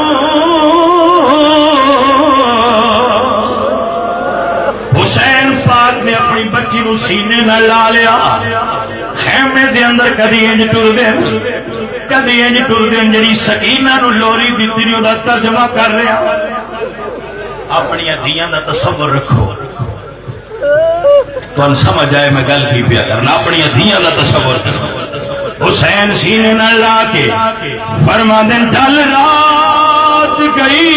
حسین پاک نے اپنی بچی نو سینے نہ لا لیا، خیمے دے اندر کدی انج ٹر دین کدی انج ٹر دین، جڑی سکینہ نو لوری دیتی نہیں دا ترجمہ کر رہا۔ اپنی دھیاں دا تصور رکھو تو ان سمجھ آئے میں گل کی پیا کرنا، اپنی دھیاں دا تصور رکھو۔ حسین سینے نہ لا کے فرما دین ڈل رات گئی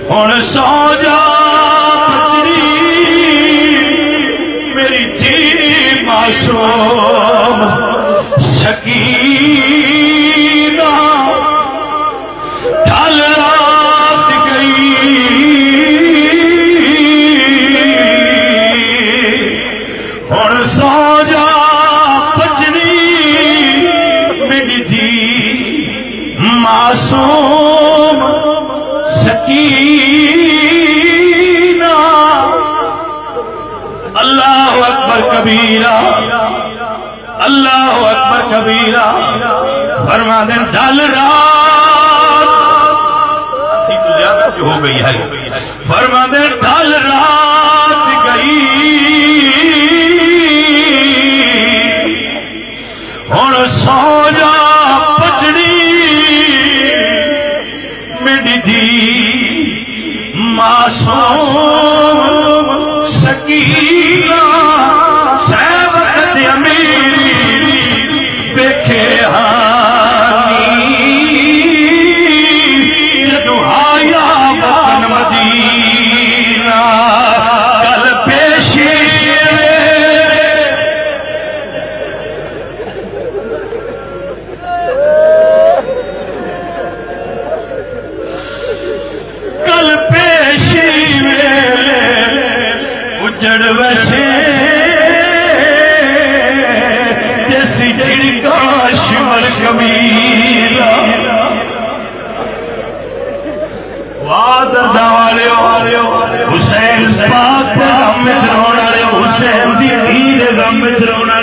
ہن سو جا بچری میری تھی معصوم سکینہ، ڈل رات گئی ہن سو جا بچری میری تھی معصوم سکینہ۔ اللہ اکبر کبیرہ، اللہ اکبر کبیرہ، فرما دیں ڈل رات ہو گئی ہے، فرما دیں ڈل رات گئی ہن سو جا پچڑی میری دھی معصوم سکینہ، سہ وقت امیری دیکھے ہانی جدو آیا وطن مدینہ، کل پیشی کل پیشی ویلے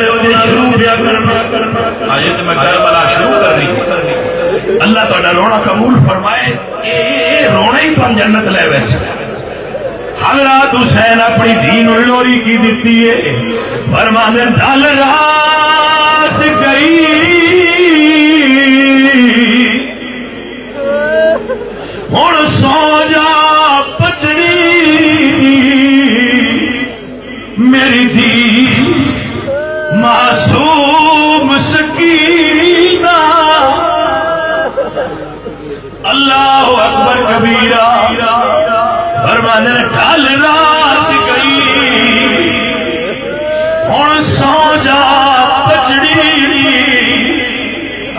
والے ہو جائے شروع کیا کرنا آج تو میں کربلا شروع کر دی اللہ تعالیٰ رونا قبول فرمائے اے رونا ہی تو جنت لے ویسے حضرات حسین اپنی دین لوری کی دیتی ہے فرمانے ڈال رات گئی ہن سو جا میری دی معصوم سکینہ اللہ اکبر کبیرہ فرمانے ڈھال رات گئی ہن سو جا پچڑی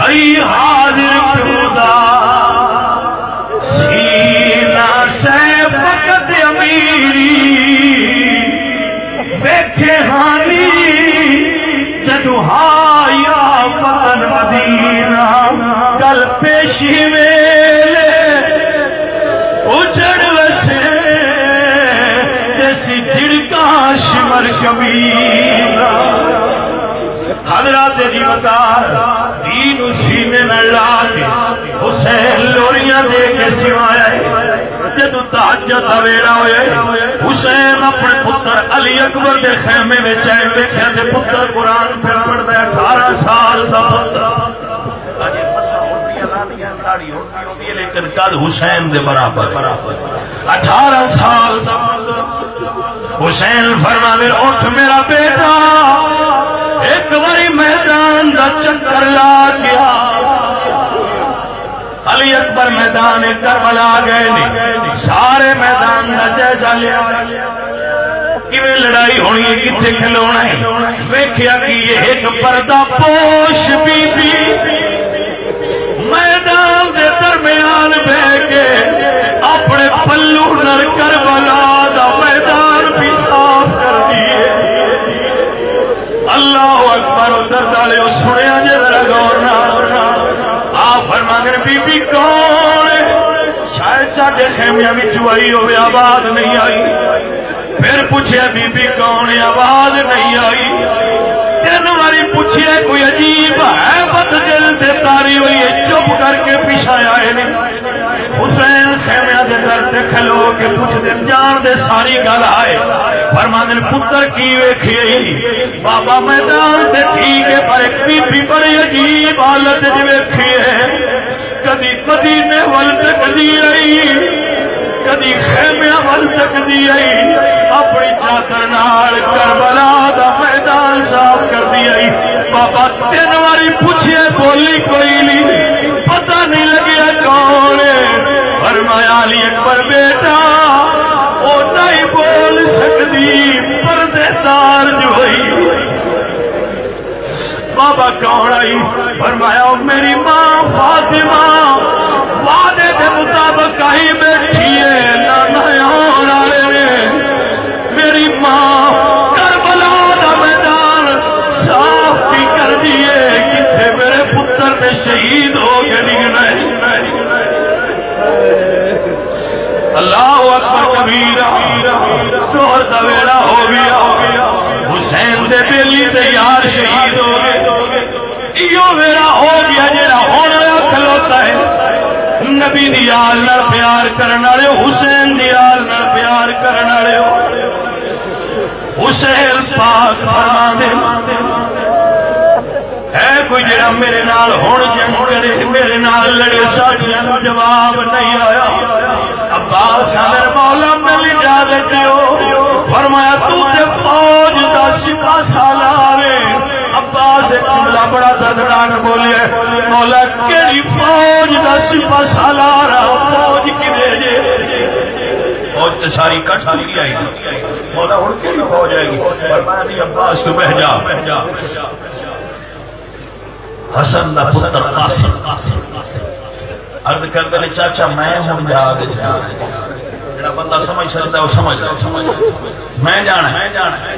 ائی حاضر خدا سینہ سے فقط امیری ویکھے ہانی جدو ہایا فتن مدینہ کل پیشی ویلے اجڑ وسے جیسی جھڑکا شمر کبیرہ حضرات دیوتار دین سینے میں لا کے حسین لوریاں دے کے سوایا ہے جدو تہجد دا ویلا ہوئے حسین اپنے پتر علی اکبر دے خیمے میں چین دیکھا تے پتر قرآن پھر پڑھتا ہے 18 سال دا پتر لیکن کل حسین دے برابر 18 سال دا پتر حسین فرمانے اٹھ میرا بیٹا ایک باری میدان دا چکر لا گیا علی اکبر میدان کربلا گئے نہیں سارے میدان دا جیسا لیا کیویں لڑائی ہونی ہے کتنے کھلونا ہے ویکھیا کہ یہ ایک پردہ پوش بی بی میدان دے درمیان بہ کے اپنے پلو نر کربلا دا میدان بھی صاف کر دیے اللہ اکبر ادھر دالے سنیا جے ذرا غور نہ آپ فرمانے بی بی کون شاید ساڈے خیمیاں وچ آئی ہوئے آواز نہیں آئی پھر پوچھے بی بی کون آواز نہیں آئی 3 باری پوچھے کوئی عجیب ہے بد دل دے تاری ہوئی ہے چپ کر کے پیچھے آئے نہیں حسین خیمیاں دے در تے کھلو کے پوچھ دے جان دے ساری گل آئے فرمانے پتر کی ویکھی بابا میدان تے ٹھیک ہے پر ایک بی بی بڑی عجیب حالت دی ویکھی ہے کدی مدینے ول تکدی آئی کدی خیمیاں ول تکدی آئی اپنی چادر نال کربلا دا میدان صاف کر دی آئی بابا 3 باری پوچھے بولی کوئی نہیں پتہ نہیں لگیا کون فرمایا علی اکبر بیٹا وہ نہیں بول سکتی پردے دار جو ہوئی بابا کون آئی فرمایا میری ماں فاطمہ وعدے کے مطابق آئی بیٹھی ہے نہ والے نے میری ماں کربلا دا میدان صاف بھی کر دیے کتنے میرے پتر نے شہید ہو کے نکلے اللہ اکبر کبیرہ زہر دا ویلا ہو گیا حسین دے بیلی دے یار شہید ہو گئے ایو ویلا ہو گیا جڑا ہونا کھلوتا ہے نبی دی آل نال پیار کرن والے حسین دی آل نال پیار کرن والے حسین پاک فرماندے ہے کوئی جڑا میرے نال ہن جنگ کرے میرے نال لڑے ساڈا جواب نہیں آیا عباس امیر مولا مل اجازت دیو فرمایا تو تے فوج دا سپاہ سالار عباس قبلہ بڑا دردناک بولیا مولا کیڑی فوج دا سپاہ سالار فوج کدے جے فوج تے ساری کٹ لی آئی مولا ہن کیڑی فوج آئے گی فرمایا نہیں عباس تو بہ جا حسن دا پتر قاسم عرض کرتے ہیں چاچا میں ہوں جہاد جڑا بندہ سمجھ سکتا ہے وہ سمجھ میں جانا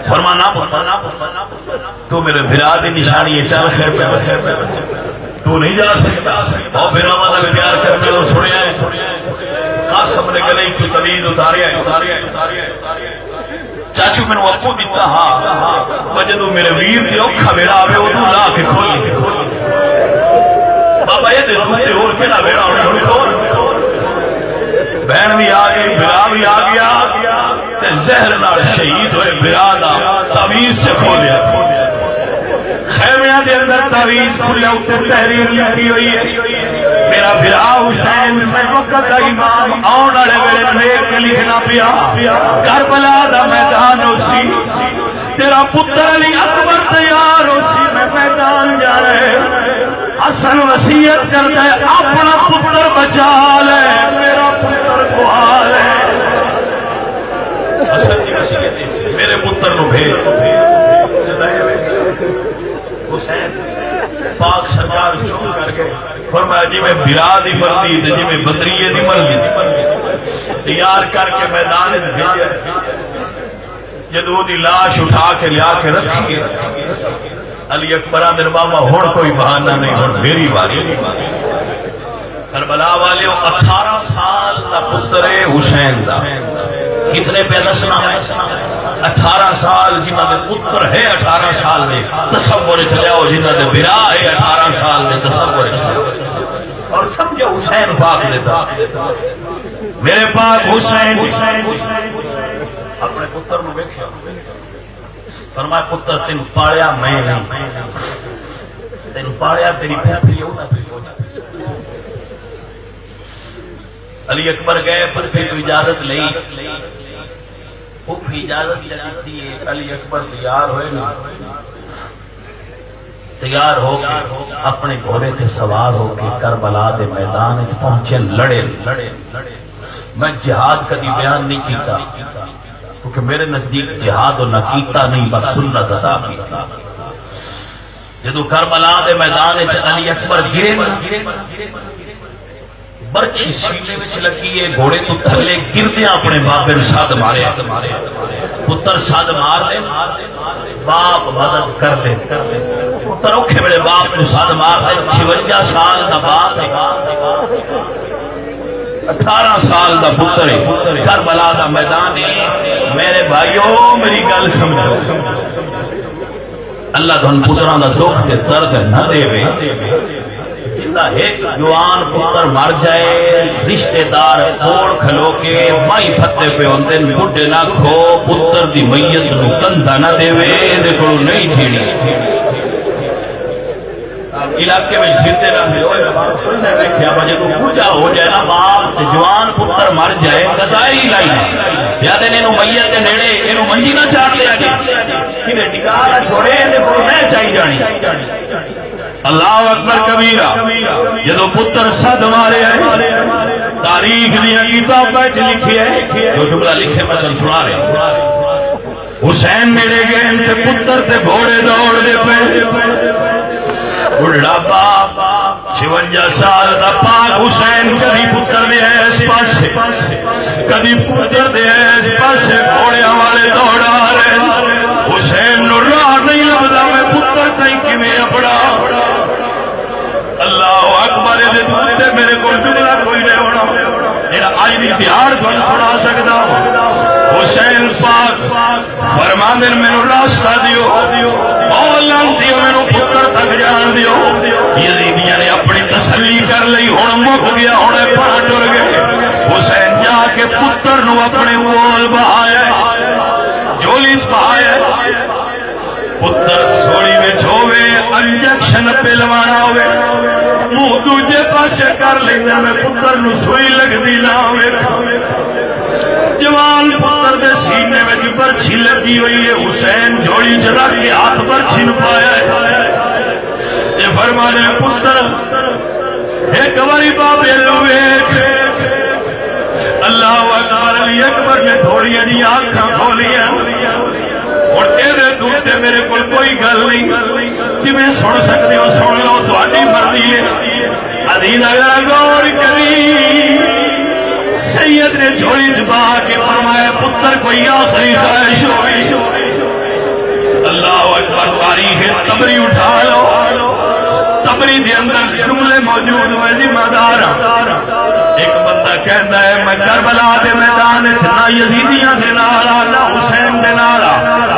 فرمانا تو میرے بھرا دی نشانی ہے چل خیر پہ تو نہیں جا سکتا اور بھرا والا پیار کرنے کو چھوڑیا ہے قاسم نے گلے کی طویل اتاریا ہے چاچو میں نے ابو دیتا ہاں جدو میرے ویر کی اوکھا بیڑا آوے ادو لا کے کھولی بابا یہ دے دوتے اور کہنا بیڑا اور کھول بہن بھی آ گئی برا بھی آ گیا تے زہر نال شہید ہوئے برا دا تعویذ سے کھولیا خیمیاں دے اندر تعویذ کھلیا اتنے تحریر لکھی ہوئی ہے میرا برا حسین میں وقت دا امام آن والے ویلے نیک کے لکھنا پیا کربلا دا میدان اسی تیرا پتر علی اکبر تیار اسی میں میدان جا رہے حسن وصیت کرتا ہے اپنا پتر بچا لے میرا پتر کو حال ہے حسن کی وصیت میرے پتر نو بھیج حسین پاک سرکار چون کر کے فرمایا جی میں برا دی مرضی تے جی میں بدریے دی مرضی تیار کر کے میدان بھیجا جدو دی لاش اٹھا کے لیا کے رکھی علی اکبر میرے بابا ہن کوئی بہانہ نہیں ہن میری باری کربلا والے 18 سال دا پتر ہے حسین دا کتنے پہ دسنا ہے 18 سال جنہ دے پتر ہے 18 سال میں تصور چلے ہو جنہ دے برا ہے 18 سال میں تصور چلے اور سمجھے حسین پاک لیتا میرے پاک حسین اپنے پتر نو ویکھیا فرمایا پتر تین پالیا میں نہیں تین پالیا تیری پھیپھی ہو نہ علی اکبر گئے پر پھر تو اجازت لئی وہ اجازت لیتی ہے علی اکبر تیار ہوئے نا تیار ہو کے اپنے گھوڑے کے سوار ہو کے کربلا دے میدان پہنچے لڑے میں جہاد کبھی بیان نہیں کیتا کیونکہ میرے نزدیک جہاد و نہ کیتا نہیں بس سنت ادا کیتا جدو کربلا دے میدان علی اکبر گرے برچھی سینے وچ لگی ہے گھوڑے تو تھلے گردے اپنے باپ نے ساتھ مارے پتر ساتھ مار دے باپ مدد کر دے پتر اوکھے بڑے باپ نے ساتھ مار دے 56 سال دا باپ 18 سال دا پتر ہے کربلا دا میدان ہے میرے بھائیو میری گل سمجھو اللہ تھن پتراں دا دکھ تے درد نہ دے ایک جوان پتر مر جائے رشتہ دار کوڑ کھلو کے مائی پھتے پہ ہوندے بڈھے نہ کھو پتر دی میت نو کندھا نہ دے دیکھو نہیں چھیڑی علاقے میں پھرتے رہتے ہوئے کیا وجہ تو بڈھا ہو جائے نا باپ جوان پتر مر جائے قضائی لائی یا دے انہوں میت کے نیڑے انہوں منجی نہ چاٹ لیا گیا انہیں ٹکارا چھوڑے دیکھو نہیں چاہی جانی اللہ اکبر کبیرہ جدو پتر صد مارے ہیں تاریخ دیا کتاب بیٹھ لکھی ہے جو جملہ لکھے میں تن سنا رہے حسین میرے گئے تے پتر تے گھوڑے دوڑ دے پہ بڑھڑا باپ 56 سال دا پاک حسین کبھی پتر دے اس پاسے کبھی پتر دے اس پاسے گھوڑیاں والے دوڑا رہے حسین نو راہ نہیں لبدا میں پتر کہیں کمیں اپڑا اللہ اکبر دے دوتے میرے کو جملہ کوئی نہیں ہونا میرا آج بھی پیار کو سنا سکتا ہوں حسین پاک فرماندے میں نو راستہ دیو اولان دیو میں نو پتر تک جان دیو یزیدیاں نے اپنی تسلی کر لئی ہن مک گیا ہن پڑا ٹر گئے حسین جا کے پتر نو اپنے وول بہایا جولی بہایا پتر سوڑی میں چھوے انجیکشن پلوانا ہوئے منہ دوجے پاسے کر لینا میں پتر نو سوئی لگ دی نہ ہوئے جوان پتر دے سینے میں برچھی لگی ہوئی ہے حسین جوڑی جلا کے ہاتھ برچھی نہ پایا ہے یہ فرمانے پتر ایک باری بابے لوگ اللہ اکبر علی اکبر نے تھوڑی جی آنکھاں کھولیا اور تیرے دوتے میرے کو کوئی گل نہیں کہ میں سن سکتے ہو سن لو تھوڑی مرضی ہے عزیز اگر غور کری سید نے جھولی چھپا کے فرمایا پتر کوئی آخری خواہش ہوئی اللہ اکبر تاریخ تبری اٹھا لو تبری دے اندر جملے موجود ہوئے ذمہ دار ایک بندہ کہندا ہے میں کربلا دے میدان وچ نہ یزیدیاں دے نال نہ حسین دے نال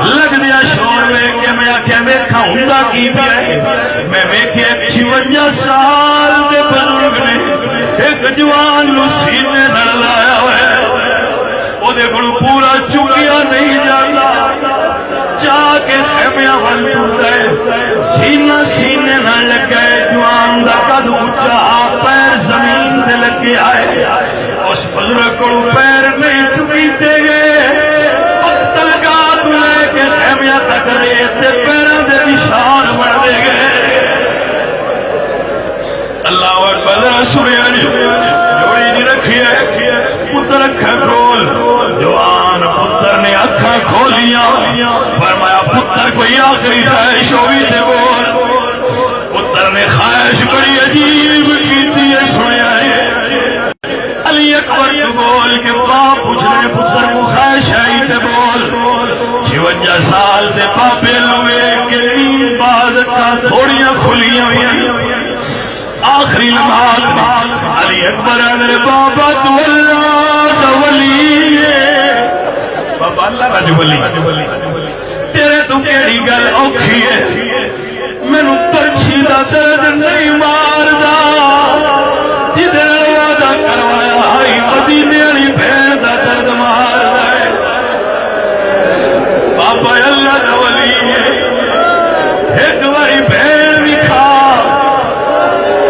لگ دیا شور ویکھ کے میں آکھیا ویکھاں ہوندا کی پیا ہے میں ویکھیا 56 سال دے بزرگ نے ایک جوان نو سینے نال لایا ہوئے او دے کول پورا چکیا نہیں جاتا جا کے خیمیاں ول ٹردا ہے سینہ سینے نال لگا ہے جوان دا قد اونچا پیر زمین تے لگے آئے اس بزرگ کول پیر نہیں چکیتے گئے وقت لگا تو لے کے خیمیاں تک ریت تے پیراں دے نشان بنتے گئے اللہ اکبر سنیا جی جوڑی نہیں رکھی ہے پتر اکھاں کھول جوان پتر نے اکھاں کھولیاں فرمایا پتر کوئی آخری خواہش ہوئی تے بول پتر نے خواہش بڑی عجیب کیتی ہے سنیا ہے علی اکبر تو بول کہ باپ پوچھنے پتر کو خواہش آئی تے بول 56 سال سے پاپے لوے کے نیم باز کا تھوڑیاں کھلیاں ہوئی آخری لمحات علی اکبر میرے بابا تو اللہ دا ولی ہے بابا اللہ دا ولی تیرے تو کیڑی گل اوکھی ہے مینوں پرچھی دا درد نہیں ماردا جدھر وعدہ کروایا آئی مدینے والی بہن دا درد ماردا ہے بابا اللہ دا ولی ہے ایک باری بہن بھی کھا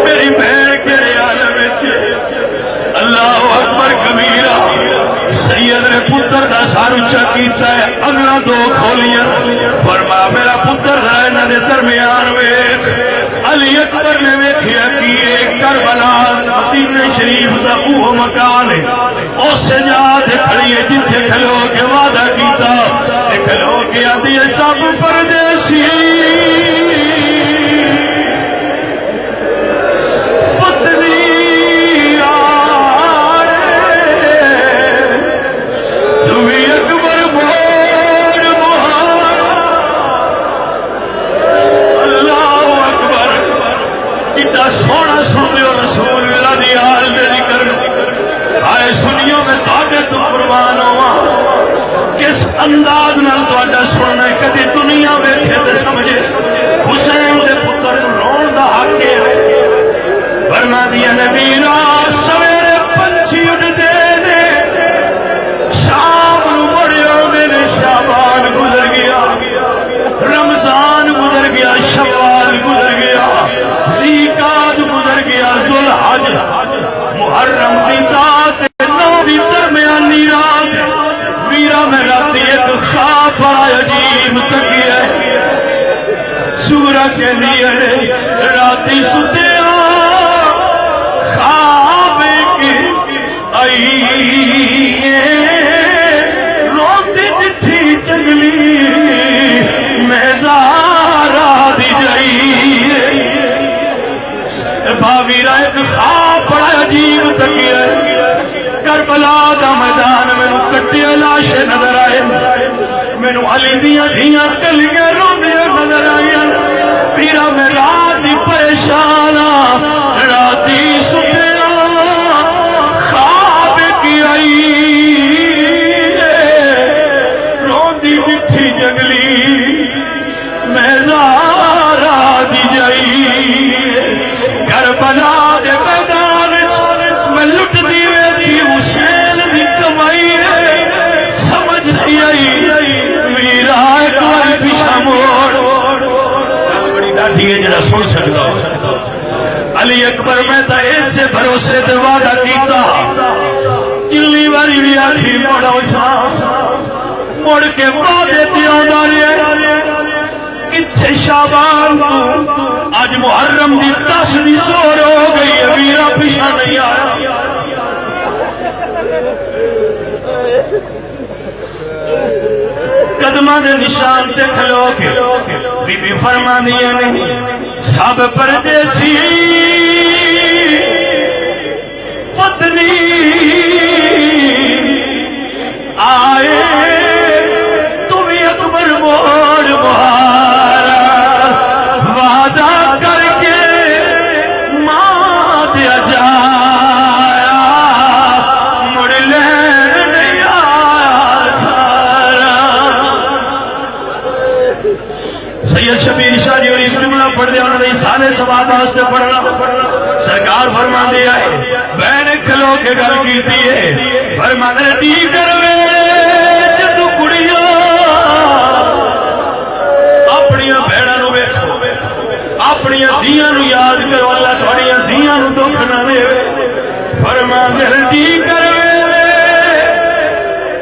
میری بہن کے عالم اللہ اکبر کبیرہ سید نے پتر دا سار اچھا کیتا ہے اگلا دو کھولیاں فرمایا میرا پتر رہا انہاں دے درمیان ویکھ علی اکبر نے ویکھیا کہ ایک کربلا مدینہ شریف دا وہ مکان ہے اس سے جا تے کھڑی ہے جتھے کھلو کے وعدہ کیتا تے کھلو کے آندی ہے سب پردیسی سونا سنو رسول اللہ دی حال میری کر آئے سنیوں میں تاکہ تو قربان ہوا کس انداز نال تواڈا سننا ہے کدی دنیا ویکھے تے سمجھے حسین دے پتر رون دا حق ہے فرما دیا نبی رات سویرے پنچھی اٹھتے نے شام نو بڑے ہوندے نے شعبان گزر گیا رمضان گزر گیا شوال گزر گیا زیقات گزر گیا ذوالحج محرم دی رات نو دی درمیانی رات میرا میں راتی ایک خواب بڑا عجیب تکیا سورہ کے لیے راتی ستیا خواب کی آئی روتی جتھی چگلی میزارہ دی جائی بھاوی رائے خواب بڑا عجیب تکیا کربلا دا میدان مینوں کٹیا لاشے نظر آئے مینوں علی دیاں دھیاں کلیاں روندیاں نظر آئیاں پیرا میں رات دی پریشان راتی ستیا خواب کی آئی روندی جتھی جگلی میزارہ دی جائی کربلا دے میدان میں لٹ دی ویدی حسین دی کمائی ہے سمجھ نہیں آئی میرا ایک بار پیچھا موڑ بڑی ڈاٹھی ہے جڑا سن سکتا علی اکبر میں تا ایسے بھروسے تے وعدہ کیتا جلی باری بھی آخری موڑا مڑ کے وعدے تے آندا رہے کتھے شعبان تو آج محرم دی 10 دی سور ہو گئی میرا پیچھا نہیں آیا قدمہ دے نشان تے کھلو کے بی بی فرما دیا نہیں سب پردیسی پتنی آئے تمہیں اکبر موڑ مہارا وعدہ کر کے ماں دیا جایا شبیر شاہ جی اور جملہ پڑھ دیا انہوں نے سارے ثواب واسطے پڑھنا سرکار فرما دیا ہے بہن کھلو کے گل کیتی ہے فرما دے ٹی کروے جدو کڑیاں اپنی بہنوں نو ویکھو اپنی دھیاں نو یاد کرو اللہ تھوڑی دھیاں نو دکھ نہ دے فرما دے ٹی کروے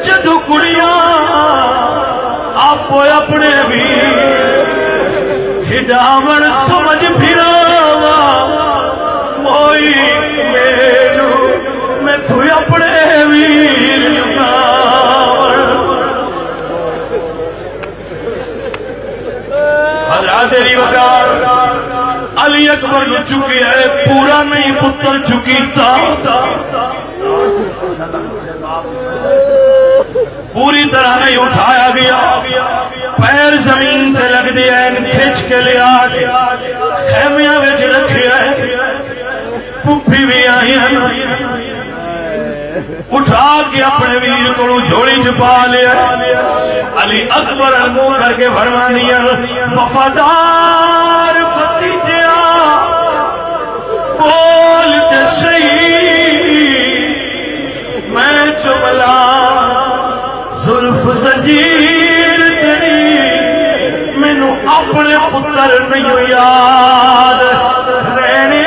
جدو کڑیاں آپ اپنے بھی کھڈاون سمجھ پھراوا موئی میرو میں تو اپنے ویر حضرات تیری وقار علی اکبر نو چکی ہے پورا نہیں پتر چکی تا پوری طرح نہیں اٹھایا گیا پیر زمین سے لگ دیا کھچ کے لیا خیمیاں وچ رکھیا پھپھی بھی آئی اٹھا کے اپنے ویر کو جھولی چھپا لیا علی اکبر منہ کر کے فرما دیا وفادار بھتیجا بول تے صحیح میں چملا زلف زنجیر تیری مینو اپنے پتر نہیں یاد رہنے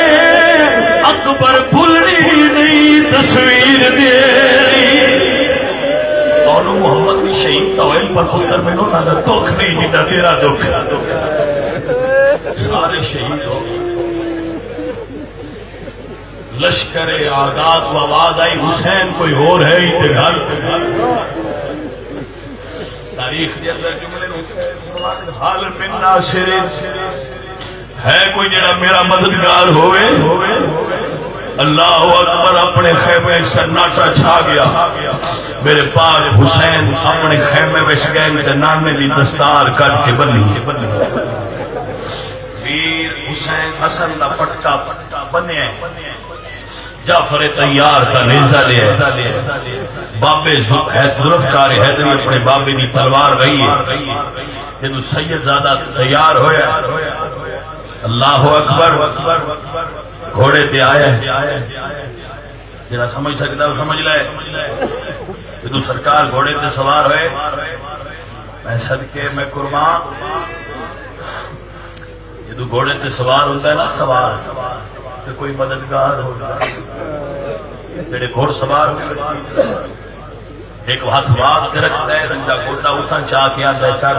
اکبر بھولنی نہیں تصویر تیری دونوں محمد بھی شہید طویل پر پتر مینو نہ دکھ نہیں جیتا تیرا دکھ سارے شہید ہو لشکر آزاد و آواز آئی حسین کوئی اور ہے ہی تے گھر تاریخ کے اندر جملے حال من ناصر ہے کوئی جڑا میرا مددگار ہوئے اللہ اکبر اپنے خیمے سناٹا چھا گیا میرے پاک حسین اپنے خیمے میں گئے تے نانے دی دستار کٹ کے بنی ویر حسین حسن دا پٹکا بنے جعفر طیار کا نیزہ لیا بابے ذوالفقار حیدری اپنے بابے دی تلوار رہی ہے جدو سید زادہ تیار ہویا اللہ اکبر گھوڑے تے آیا جنہا سمجھ سکتا وہ سمجھ لائے جدو سرکار گھوڑے تے سوار ہوئے میں صدقے میں قربان جدو گھوڑے تے سوار ہوتا ہے نا سوار کہ کوئی مددگار ہوگا میرے گھوڑ سوار ہوگا ایک ہاتھ واق رکھتا ہے رنجا گھوڑا اتنا چاہ کے آتا ہے چڑھ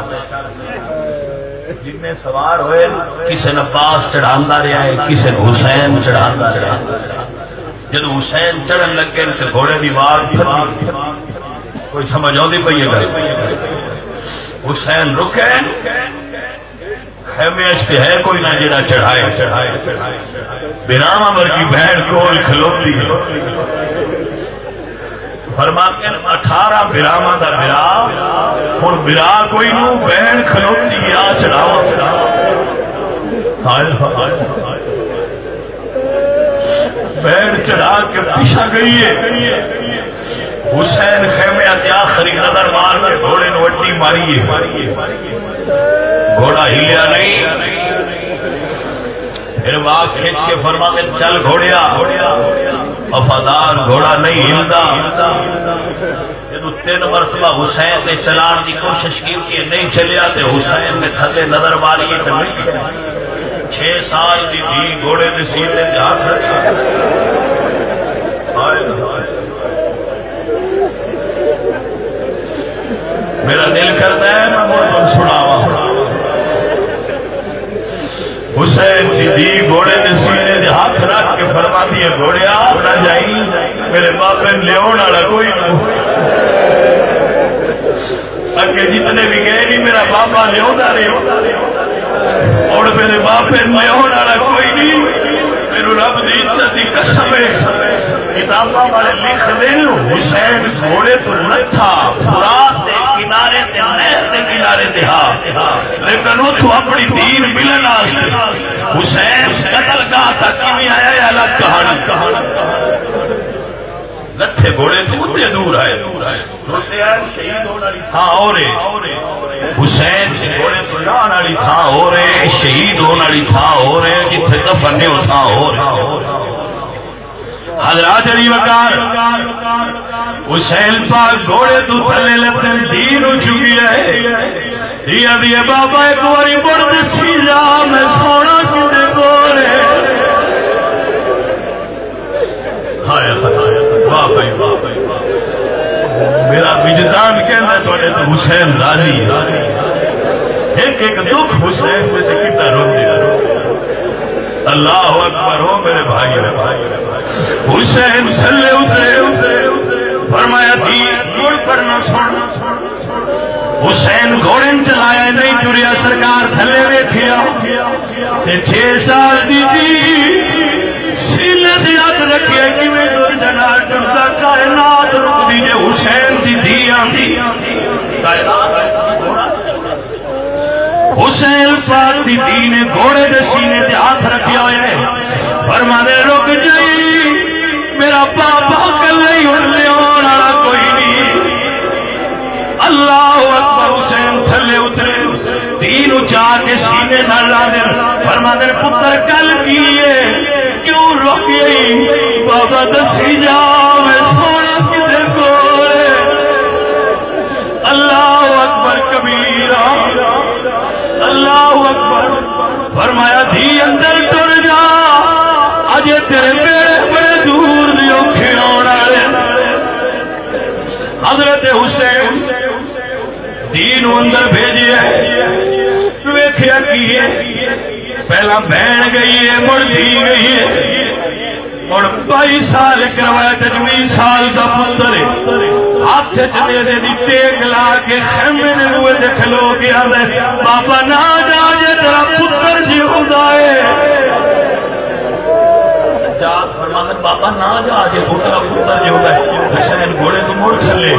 جن میں سوار ہوئے کسی نے پاس چڑھاندہ رہا ہے کسی نے حسین چڑھاندہ رہا ہے جب حسین چڑھن لگ گئے تو گھوڑے دی واق پھر کوئی سمجھ آتی پئی ہے حسین رکے خیمیشتے ہے کوئی نہ جڑا چڑھائے برام امر کی بہن کول کھلوتی ہے فرماتے ہیں 18 برامہ دا برا اور برا کوئی نو بہن کھلوتی آ چڑھاوا بہن چڑھا کے پیچھا گئی ہے حسین خیمیت آخری نظر مار کے گھوڑے نو وٹی ماری ہے گھوڑا ہلیا نہیں پھر واق کھینچ کے فرماتے چل گھوڑیا وفادار گھوڑا نہیں ہلدا جدو 3 مرتبہ حسین نے چلان دی کوشش کی کہ نہیں چلیا تے حسین نے تھلے نظر ماری تے نہیں 6 سال دی تھی گھوڑے دے سینے تے ہاتھ رکھا میرا دل کرتا ہے میں موضوع سناوا حسین دی گھوڑے دے سینے دے ہاتھ رکھ کے فرما دیے گھوڑیا نہ جائی میرے باپے لیون والا کوئی نہ اگے جتنے بھی گئے نہیں میرا بابا لیوندا رہے اور میرے باپے لیون والا کوئی نہیں میرے رب دی عزت دی قسم ہے کتاباں والے لکھ دیں حسین گھوڑے تو نتھا فرات دے کنارے تے نہر دے کنارے تے لیکن وہ تو اپنی دین ملن واسطے حسین قتل گاہ تک کیویں آیا ہے الگ کہانی لٹھے گھوڑے تو اتنے دور آئے روتے آئے شہید ہونے والی تھا اور حسین گھوڑے تو جان والی تھا ہو رہے، شہید ہونے والی تھا ہو رہے، جتھے دفن نہیں تھا ہو رہے۔ حضرات علی وقار حسین پاک گھوڑے تو تھلے لتن دین ہو چکی ہے۔ دیا دیے بابا ایک باری مرد سی جا میں سونا کتے گھوڑے۔ ہائے ہائے واہ بھائی واہ بھائی، میرا وجدان کہنا ہے تو حسین راضی ہے۔ ایک ایک دکھ حسین میں سے کتنا رو دیا۔ اللہ اکبر ہو میرے بھائی، حسین سلے اترے، فرمایا تھی گھوڑ پر نہ سن۔ حسین گھوڑے چلایا نہیں ٹریا، سرکار تھلے ویکھیا تے 6 سال دی تھی سینے تے ہاتھ رکھیا کہ میں دور جنا ٹردا کائنات رک دی جے حسین دی دھی آندی حسین پاک دی دھی نے گھوڑے دے سینے تے ہاتھ رکھیا ہوئے، فرمانے رک جائی میرا بابا کلے ہن لے آنا کوئی نہیں۔ اللہ اکبر، حسین تھلے اترے، دین اچا کے سینے نہ لا دے، فرمانے پتر کل کیے کیوں رک گئی؟ بابا دسی جا میں سونا کتے گھوڑے۔ اللہ اکبر کبیرہ، اللہ اکبر، فرمایا دھی اندر ٹر جا، اجے تیرے بیڑے بڑے دور دی اوکھے آنے والے۔ حضرت حسین دین اندر بھیجیے، ویکھیا کیے پہلا بہن گئی ہے، مڑ دی گئی ہے، مڑ 22 سال کروایا، 25 سال دا پتر ہاتھ چلے دے دی ٹیک لا کے خیمے نے روئے دے کھلو گیا دے، بابا نہ جا جے تیرا پتر جی ہوتا ہے۔ سجاد فرمانے بابا نہ جا جے تیرا پتر جی ہوتا ہے۔ حسین گھوڑے تو مڑ چلے،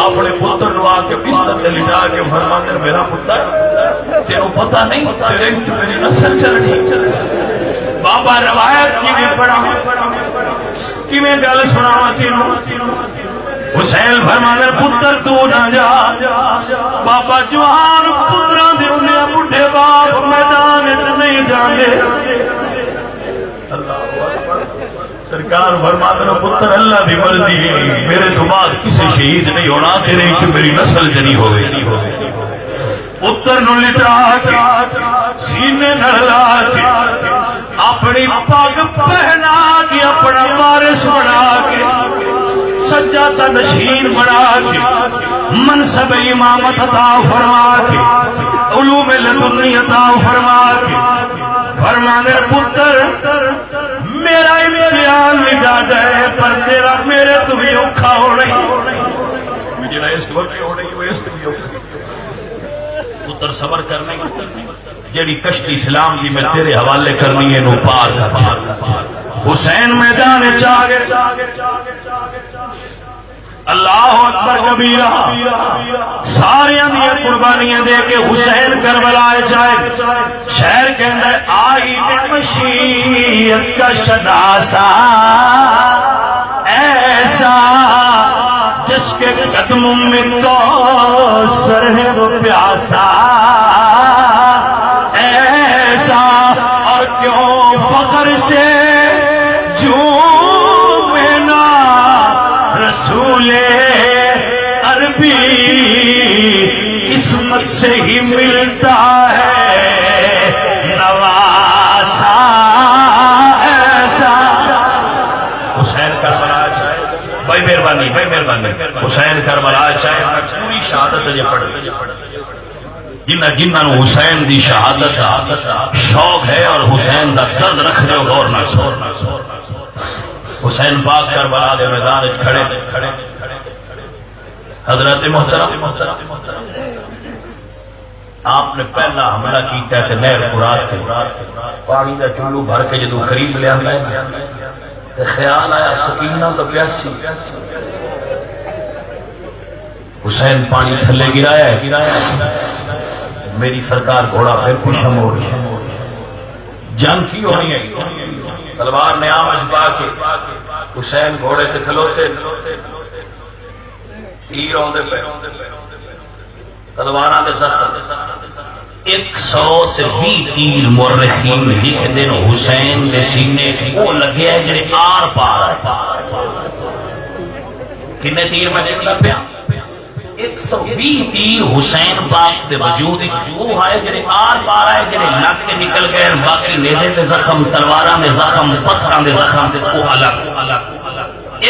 اپنے پتر نو آ کے بستر تے لٹا کے فرمانے میرا پتر تیرو پتہ نہیں تیرے چ میری نسل چلنی۔ بابا روایت کی پڑھا کہ میں گل سناواں تینوں۔ حسین فرمانے پتر تو نہ جا، بابا جوان پتراں دے انہاں بڈھے باپ میدان وچ نہیں جاندے۔ سرکار فرماتے ہیں پتر اللہ دی مرضی ہے، میرے تو بعد کسی شہید نہیں ہونا، تیرے چ میری نسل جنی ہوئے۔ پتر نو لٹا کے سینے نڑلا کے اپنی پگ پہنا کے اپنا وارث بنا کے سجادہ نشین بنا کے منصب امامت عطا فرما کے علوم لدنی عطا فرما کے فرمانے پتر میرا امتحان لگا دے پر تیرا میرے تو بھی اوکھا ہو نہیں، جڑا اس وقت ہو نہیں وہ اس بھی اوکھا۔ پتر صبر کرنے جڑی کشتی اسلام دی میں تیرے حوالے کرنی ہے نو پار کر۔ حسین میدان چا گئے، اللہ اکبر کبیرہ، ساریاں دیا قربانیاں دے کے حسین کربلا جائے۔ شہر کے اندر آئی مشیت کا شناسا ایسا جس کے قدموں میں کوثر ہے وہ پیاسا ایسا، اور کیوں فخر سے جھومنا رسول عربی قسمت سے ہی ملتا ہے نواسا ایسا۔ حسین کا سراج بھائی مہربانی بھائی مہربانی، حسین کربلا چاہے پوری شہادت جے پڑھ جنہ نو حسین دی شہادت شوق ہے اور حسین دا درد رکھنے غور نہ سو۔ حسین پاک کربلا دے میدان وچ کھڑے، حضرت محترم آپ نے پہلا حملہ کیتا ہے کہ نہر فرات تے پانی دا چلو بھر کے جدوں قریب لے آیا تے خیال آیا سکینہ تو پیاسی، حسین پانی تھلے گرایا ہے، میری سرکار گھوڑا پھر خوشم ہو رہی، جنگ کی ہونی ہے، تلوار نے آم اجبا کے حسین گھوڑے تے کھلوتے تیر آندے پے، تلواراں دے زخم 120 تیر مورخین لکھ دین حسین دے سینے وہ لگے ہیں جنہیں آر پار ہے. کنے تیر میں دیکھنا پیا 120 تیر حسین پاک دے وجود وہ ہے جنہیں آر پار ہے جنہیں لگ کے نکل گئے. باقی نیزے دے زخم تلواراں دے زخم پتھراں دے زخم وہ الگ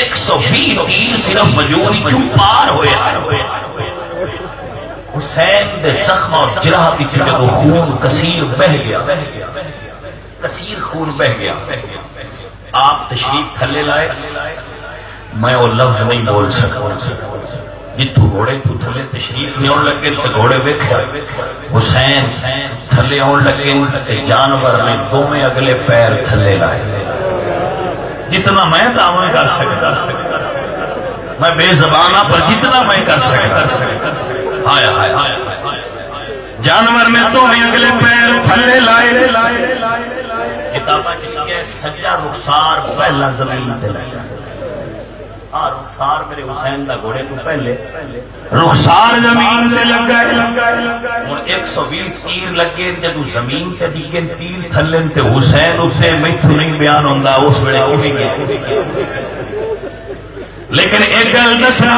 120 تیر صرف وجود چوں پار ہوئے ہیں. حسین دے زخم اور جرح کی جگہ خون کثیر بہ گیا کثیر خون بہ گیا. آپ تشریف تھلے لائے میں وہ لفظ نہیں بول سکتا جتوں گھوڑے تو تھلے تشریف نہیں آن لگے تو گھوڑے ویکھیا حسین تھلے آن لگے جانور نے دوویں اگلے پیر تھلے لائے. جتنا میں دعوی کر سکتا میں بے زبانہ پر جتنا میں کر سکتا ہائے ہائے جانور نے تو اگلے پیر تھلے لائے. کتاباں لکھا ہے سجا رخسار پہلا زمین تے لگا. رخسار میرے حسین دا گھوڑے تو پہلے رخسار زمین تے لگا ہے. ہن 120 تیر لگے جدوں زمین تے ڈگے تیر تھلے تے حسین اسے میتھوں نہیں بیان ہوندا اس ویلے کیویں گئے. لیکن ایک گل دسنا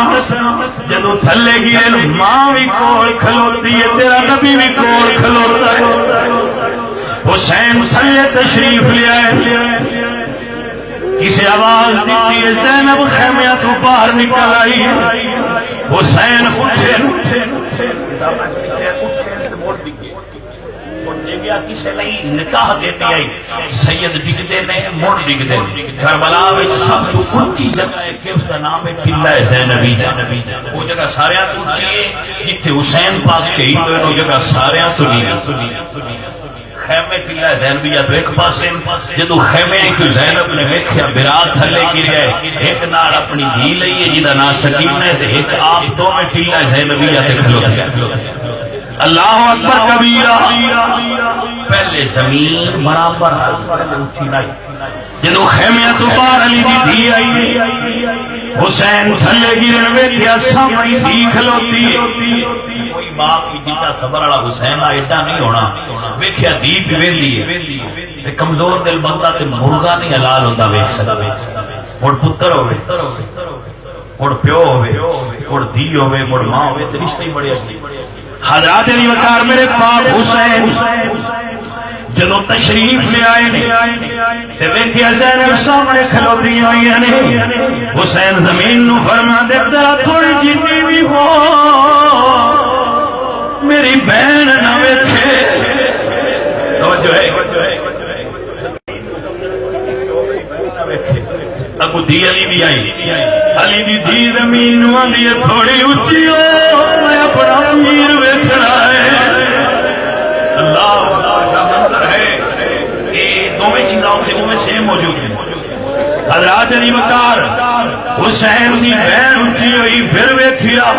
جدو تھلے گئے ماں بھی کول کھلوتی ہے تیرا نبی بھی کول کھلوتا ہے. حسین تھلے تشریف لے آئے کسی آواز دیتی ہے زینب خیمہ تو باہر نکل آئی. حسین اٹھے کسی نہیں نکاح دیتی آئی سید ڈگدے نے مڑ ڈگدے. کربلا میں سب تو اونچی جگہ ہے کہ اس کا نام ہے قلعہ زینبی. وہ جگہ سارے تو اونچی ہے جتھے حسین پاک شہید ہوئے وہ جگہ سارے تو نہیں. خیمے قلعہ زینبیہ تو ایک پاسے جدو خیمے کی زینب نے ویکھیا برات تھلے گریا ہے ایک نال اپنی دھی لئی ہے جہدا نام سکینہ ہے ایک آپ دو میں قلعہ زینبیہ تے کھلوتے. اللہ اکبر کبیرہ. پہلے زمین برابر اونچی نہیں جدو خیمے تو باہر علی دی دھی آئی حسین تھلے گرن ویکھیا سامنے دھی کھلوتی. کوئی باپ کی جیتا صبر والا حسین ایڈا نہیں ہونا ویکھیا دھی پی ویندی ہے کمزور دل بندہ تے مرغا نہیں حلال ہوندا ویکھ سکدا. مڑ پتر ہوے مڑ پیو ہوے مڑ دھی ہوے مڑ ماں ہوے تے رشتے بڑے اصلی. حضرات علی وقار میرے پاک حسین جدو تشریف لے آئے تے ویکھیا زینب سامنے کھلوتی ہوئی نے. حسین زمین نو فرما دیتا تھوڑی جتنی بھی ہو میری بہن نہ ویکھے. توجہ ہے ابو دی علی بھی آئی علی دی دھی زمین نو آندی ہے تھوڑی اونچی ہو میں اپنا پیر ویکھنا ہے. اللہ کا منظر ہے یہ دونوں چیزوں میں سیم موجود ہیں. حضرات علی وقار حسین دی بہن اونچی ہوئی پھر ویکھیا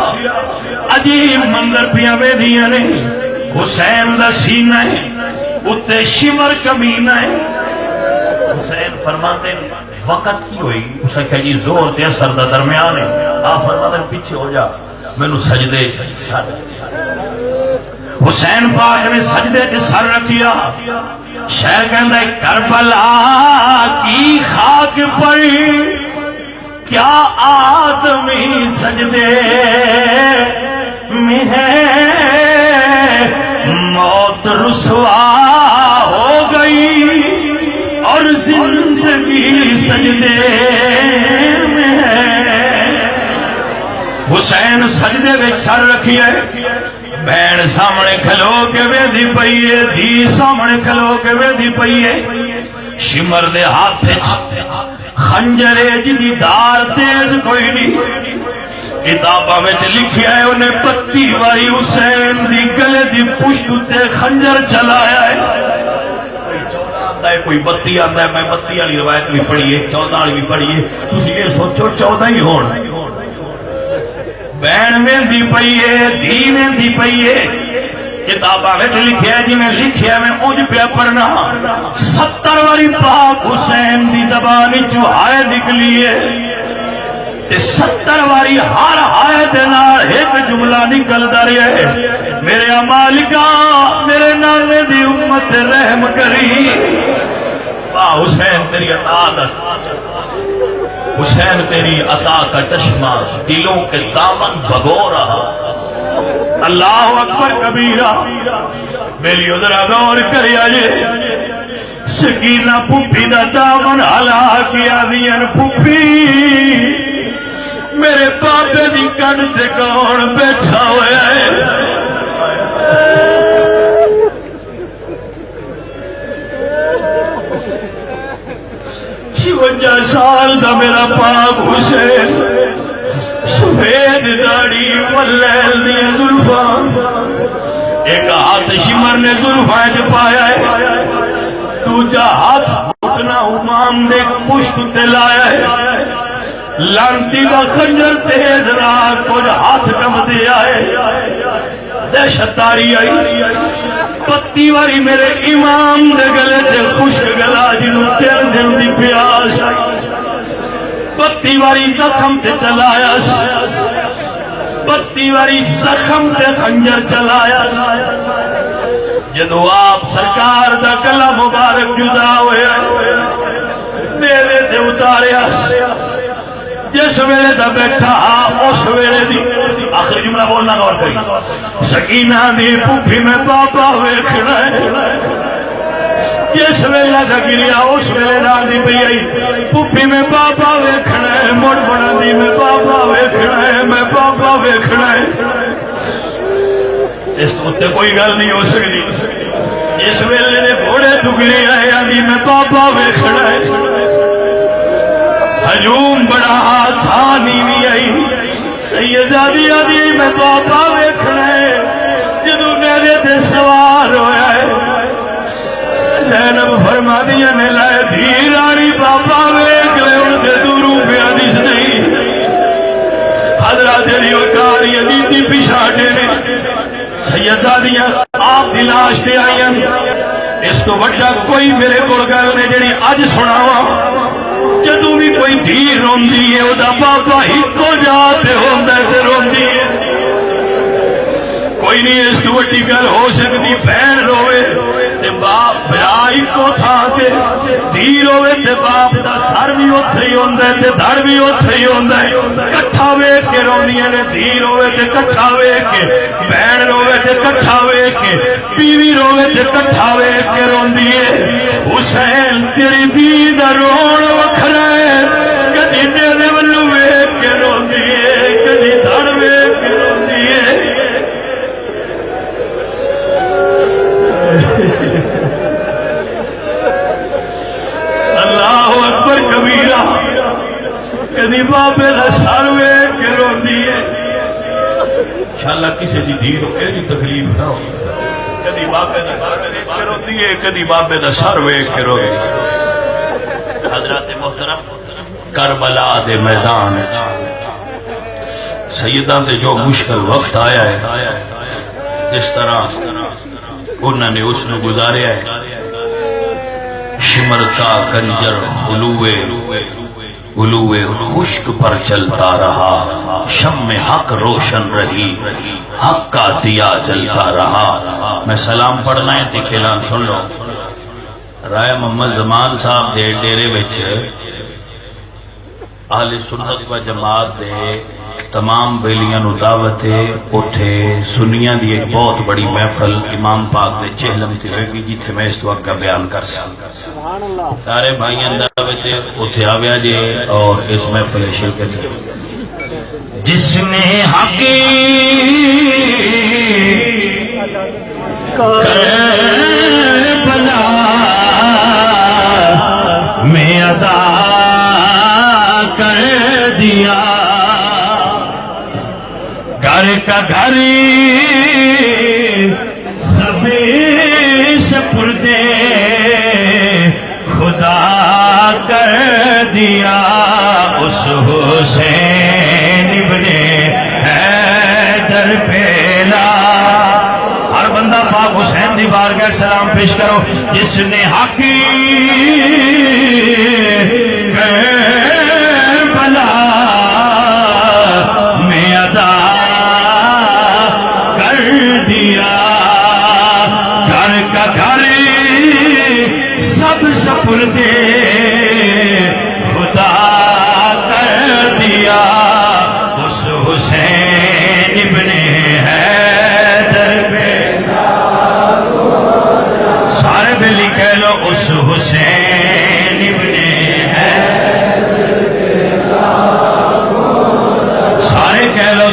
عجیب منظر پیا ویدیاں نے. حسین دا سینہ ہے اتے شمر کمینہ ہے. حسین فرماتے وقت کی ہوئی اسے کہا جی زور تے اثر دا درمیان ہے. آپ فرماتے پیچھے ہو جا مینوں سجدے سر. حسین پاک نے سجدے تے سر رکھیا. شہر کہندا ہے کربلا کی خاک پر کیا آدمی سجدے میں ہے موت رسوا ہو گئی اور زندگی سجدے میں ہے. حسین سجدے وچ سر رکھی ہے بہن سامنے کھلو کے ویندی پئی ہے دھی سامنے کھلو کے ویندی پئی ہے. شمر دے ہاتھ خنجر جدی دار تیز کوئی نہیں. کتاباں وچ لکھیا ہے انہیں پتی والی حسین دی گلے دی پشت تے خنجر چلایا ہے. کوئی 32 آتا ہے میں 32 والی روایت بھی پڑھی ہے 14 والی بھی پڑھی ہے. تسی یہ سوچو 14 ہی ہون. بہن ویندی پئی ہے دھی ویندی پئی ہے. کتاباں وچ لکھیا ہے جی میں لکھیا میں اونج پیا پڑھنا 70 واری پاک حسین دی زبان وچوں ہائے نکلی ہے. تے 70 واری ہر ہائے دے نال ایک جملہ نکلدا رہیا ہے، میرے مالکا میرے نانے دی امت تے رحم کری۔ حسین تیری عطا دا حسین تیری عطا کا چشمہ دلوں کے دامن بھگو رہا۔ اللہ اکبر کبیرہ، میری ادھر غور کریا جے، سکینہ پھپھی دا دامن ہلا کیا دین پھپھی میرے پاپے دی کن تے کون بیٹھا ہویا ہے۔ 56 سال دا میرا پاک حسین، سفید داڑھی واللیل دی زلفاں، ایک ہاتھ شمر نے زلفاں چ پایا ہے، دوجا ہاتھ اٹھنا امام دے پشت تے لایا ہے، لانتی دا خنجر تیز راہ کچھ ہاتھ کم دیا ہے، دہشت داری آئی، پتی واری میرے امام دے گلے تے خشک گلا جنوں تیل دل دی پیاس آئی، پتی واری زخم تے چلایا، پتی واری زخم تے خنجر چلایا، جدو آپ سرکار دا گلا مبارک جدا ہویا میرے تے اتاریا، جس ویلے دا بیٹھا اس ویلے دی آخری جملہ بولنا غور کری، سکینہ دی پھپھی میں بابا ویکھنا ہے، جس ویلے دا گریا اس ویلے نال دی پئی آئی، پھپھی میں بابا ویکھنا ہے، مڑ بڑھن دی میں بابا ویکھنا ہے، میں بابا ویکھنا ہے۔ اس تے کوئی گل نہیں ہو سکتی، جس ویلے دے گھوڑے ٹکڑے آئے آدھی میں بابا ویکھنا ہے، ہجوم بڑا تھا نیوی آئی، سیدزادی آدھی میں بابا ویکھنا ہے، جدو میرے تے سوار ہویا ہے، زینب فرما دیا نے لائے دھیرانی بابا ویکھ لے ان کے دوروں پہ حدیث نہیں، حضرات علی وقار یدیدی پیشاٹے نے سیدزادیاں آپ دلاش دے آئیں، اس تو بڑا کوئی میرے کو گل نے جڑی اج سناوا، جدو بھی کوئی دھی روندی ہے او دا بابا ہی کو جاتے ہوندے تے روندی ہے، کوئی نہیں اس تو بڑی گل ہو سکتی، بہن روے تے باپ بھرا کو تھا کے، دھی روے تے باپ دا سر بھی اوتھے ہی ہوندا ہے تے دھڑ بھی اوتھے ہی ہوندا ہے، کٹھا ویکھ کے روندیاں نے، دھی روے تے کٹھا ویکھ کے، بہن روے تے کٹھا ویکھ کے، بیوی روے تے کٹھا ویکھ کے روندی ہے۔ حسین تیری بیوی دا رون وکھرا ہے، کدی میرے ولوں ویکھ کے روندی ہے، کدی دھڑ ویکھ کے روندی ہے۔ اللہ اکبر کبیرہ، کدی بابے دا سر ویکھ کے روندی ہے۔ انشاءاللہ کسی دی دھی کو کہڑی تکلیف نہ ہو، کدی بابے دا سر ویکھ کے روندی ہے، کدی بابے دا سر ویکھ کے روندی ہے۔ حضرات محترم، کربلا دے میدان سیدہ تے جو مشکل وقت آیا ہے، اس طرح انہوں نے اس نے گزاریا ہے، شمر کا کنجر علوے خشک پر چلتا رہا، شم حق روشن رہی، حق کا دیا جلتا رہا۔ میں سلام پڑھنا ہے تے اعلان سن لو۔ رائے محمد زمان صاحب دے ڈیرے وچ اہل سنت و جماعت دے تمام بیلیاں نو دعوت ہے، اوتھے سنیاں دی ایک بہت بڑی محفل امام پاک دے چہلم تے ہوئے گی، جتھے میں اس وقت کا بیان کر سکتا، سارے بھائیاں دعوت ہے، اوتھے آویا جے اور اس محفل شرکت ہے۔ جس نے حق کربلا میں ادا کر دیا، گھر کا گھر سبھی سپردے خدا کر دیا، اس حسین ابن حیدر پہلا۔ ہر بندہ پاک حسین دی بارگاہ سلام پیش کرو۔ جس نے حق کربلا دیا گھر کا گھر سب سپرد خدا کر دیا اس حسین ابن حیدر پہ سارے دلی کہہ لو اس حسین ابن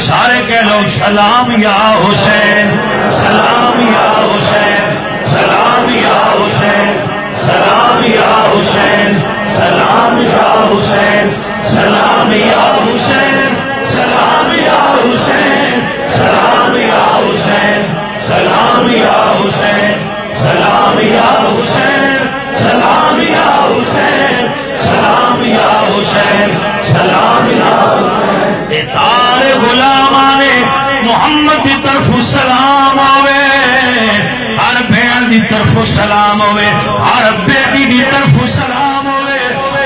سارے کہہ لو سلام یا حسین سلام یا حسین سلام یا حسین سلام یا حسین سلام یا حسین سلام یا حسین سلام یا حسین سلام یا حسین سلام یا حسین سلام یا حسین سلام یا حسین سلام یا حسین سلام یا حسین تارے غلامان محمد دی طرف سلام آوے ہر بہن دی طرف سلام ہوئے ہر بیٹی دی طرف سلام ہوئے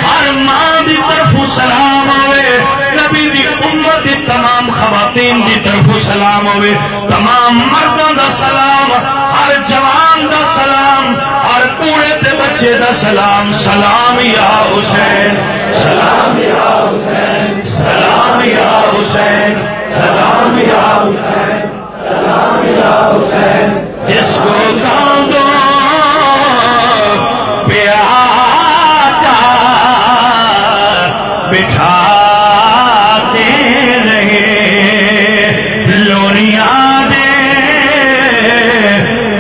ہر ماں دی طرف سلام ہوئے نبی دی امت دی تمام خواتین دی طرف سلام ہوئے تمام مردوں دا سلام ہر جوان دا سلام ہر کوڑے تے بچے دا سلام سلام یا حسین سلام یا حسین سلام یا حسین سلام یا حسین سلام یا حسین جس کو کاندوں پہ آتا بٹھاتے رہے لونیاں دے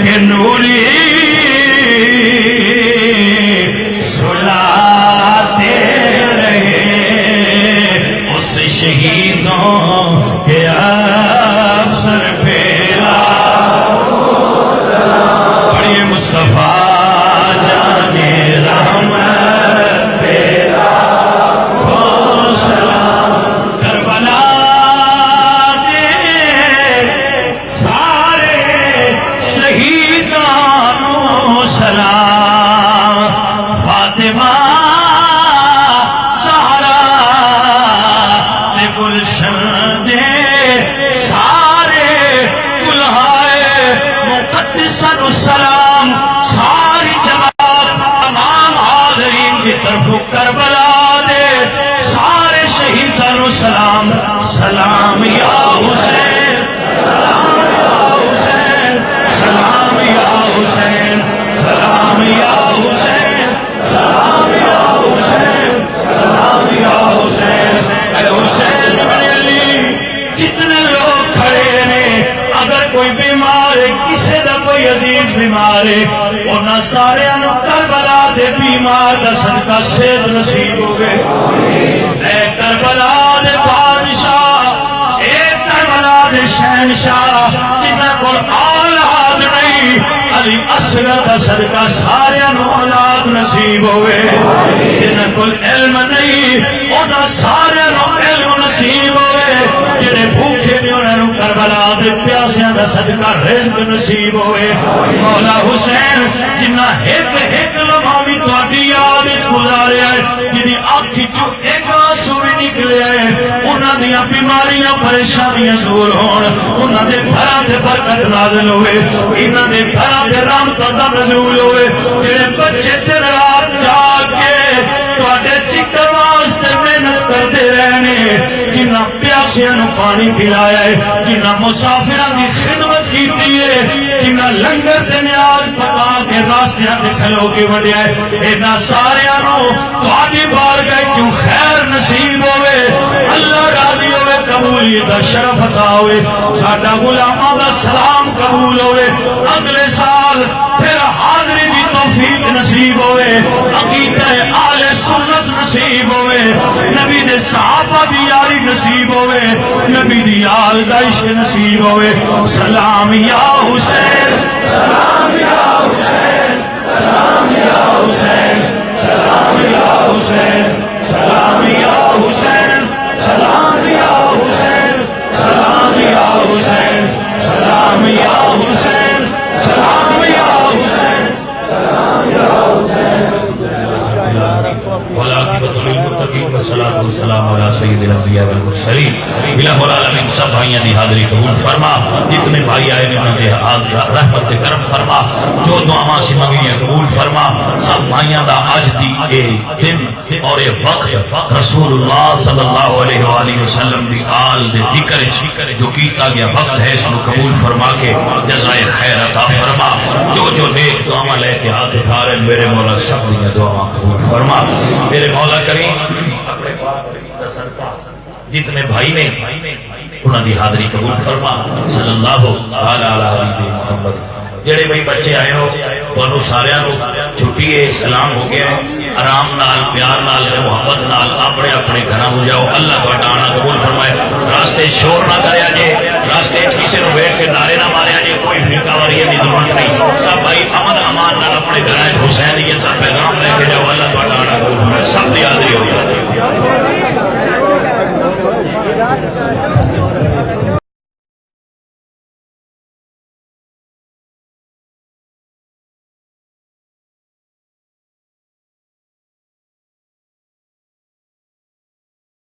کہ نوری سلاتے رہے اس شہیدوں کے افسر پھیلا پڑھئے مصطفیٰ جانے رحمت پھیلا ہو سلام کربلا دے سارے شہیدانوں سلام فاطمہ گلشن دے سارے کلہائے مقدسن السلام ساری جماعت تمام حاضرین کی طرف کربلا دے سارے شہیدان السلام سلام یا حسین سلام یا حسین سلام یا حسین سلام یا حسین سلام یا حسین سلام یا حسین اے حسین بن علی جتنے لوگ کھڑے نے اگر کوئی بیمار ہے کسی دا کوئی عزیز بیمار ہے انہاں سارے انو کربلا دے بیمار دا صدقہ صحت نصیب ہوئے اے کربلا دے بادشاہ اے کربلا دے شہنشاہ جنہ کو اولاد نہیں علی اصغر دا صدقہ سارے انو اولاد نصیب ہوئے جنہ کو علم نہیں انہاں سارے انو علم نصیب ہوئے جنہیں بھوکے میں انہوں کربلا دے پیاسیاں دا صدقہ رزق نصیب ہوئے مولا حسین جنہ ایک لمحاوی تو اڈی یاد گزارے آئے جنہیں آنکھی جو ایک آنسو بھی نکلے آئے انہوں دیا بیماریاں پریشانیاں دور ہون انہوں دے گھراں تے برکت نازل ہوئے انہوں دے گھراں تے رحمت دا نزول ہوئے جنہیں بچے تے رات جاگ کے تو اڈے چکر واسطے محنت کرتے رہنے جنہ پیاسیاں نو پانی پلایا ہے جنہ مسافران کی خدمت کیتی ہے جنہ لنگر تے نیاز پکا کے راستیاں تے کھلو کے وڈیا ہے اینا سارے آنو تھوڑی بار گئے جو خیر نصیب ہوئے اللہ راضی ہوئے قبولیت دا شرف عطا ہوئے ساڈا غلاماں دا سلام قبول ہوئے اگلے سال پھر حاضری دی توفیق نصیب ہوئے عقیدہ آل سنت نصیب ہوئے نبی دے صحابہ دی یاری نصیب ہوئے نبی دی آل دا عشق نصیب ہوئے سلام یا حسین سلام یا حسین سلام یا حسین سلام یا حسین سلام یا حسین سلام یا حسین سلام یا حسین سلام یا حسین سلام یا حسین سلام یا حسین والعاقبۃ للمتقین والصلاۃ والسلام علی سید الانبیاء والمرسلین الہ العالمین صلی بھائیوں کی حاضری قبول فرما، جتنے بھائی آئے نے انہوں نے رحمت کرم فرما، جو دعاواں سی منگیاں قبول فرما، سب بھائیوں دا اج دی اے دن اور اے وقت رسول اللہ صلی اللہ علیہ وآلہ وسلم دی آل دے ذکر جو کیتا گیا وقت ہے، اس کو قبول فرما کے جزائے خیر عطا فرما، جو جو نیک دعاواں لے کے ہاتھ اٹھا رہے میرے مولا سب دی دعاواں قبول فرما، میرے مولا کریم اپنے پاک دا صدقہ جتنے بھائی نے انہاں دی حاضری قبول فرما، صلی اللہ علیہ محمد۔ جڑے بھائی بچے آئے ہو تانوں سارے نو چھٹی ہے، سلام ہو گیا ہے، آرام نال پیار نال تے محبت نال اپنے اپنے گھراں نو جاؤ، اللہ تہاڈا آنا قبول فرمائے۔ راستے شور نہ کریا جے، راستے کسی نو ویکھ کے نعرے نہ ماریا جے، کوئی فرقہ واریت دی ضرورت نہیں، سب بھائی امن امان نال اپنے گھراں وچ حسینیت دا پیغام لے کے جاؤ، اللہ تہاڈا آنا قبول فرمائے، سب دی حاضری ہو جائے۔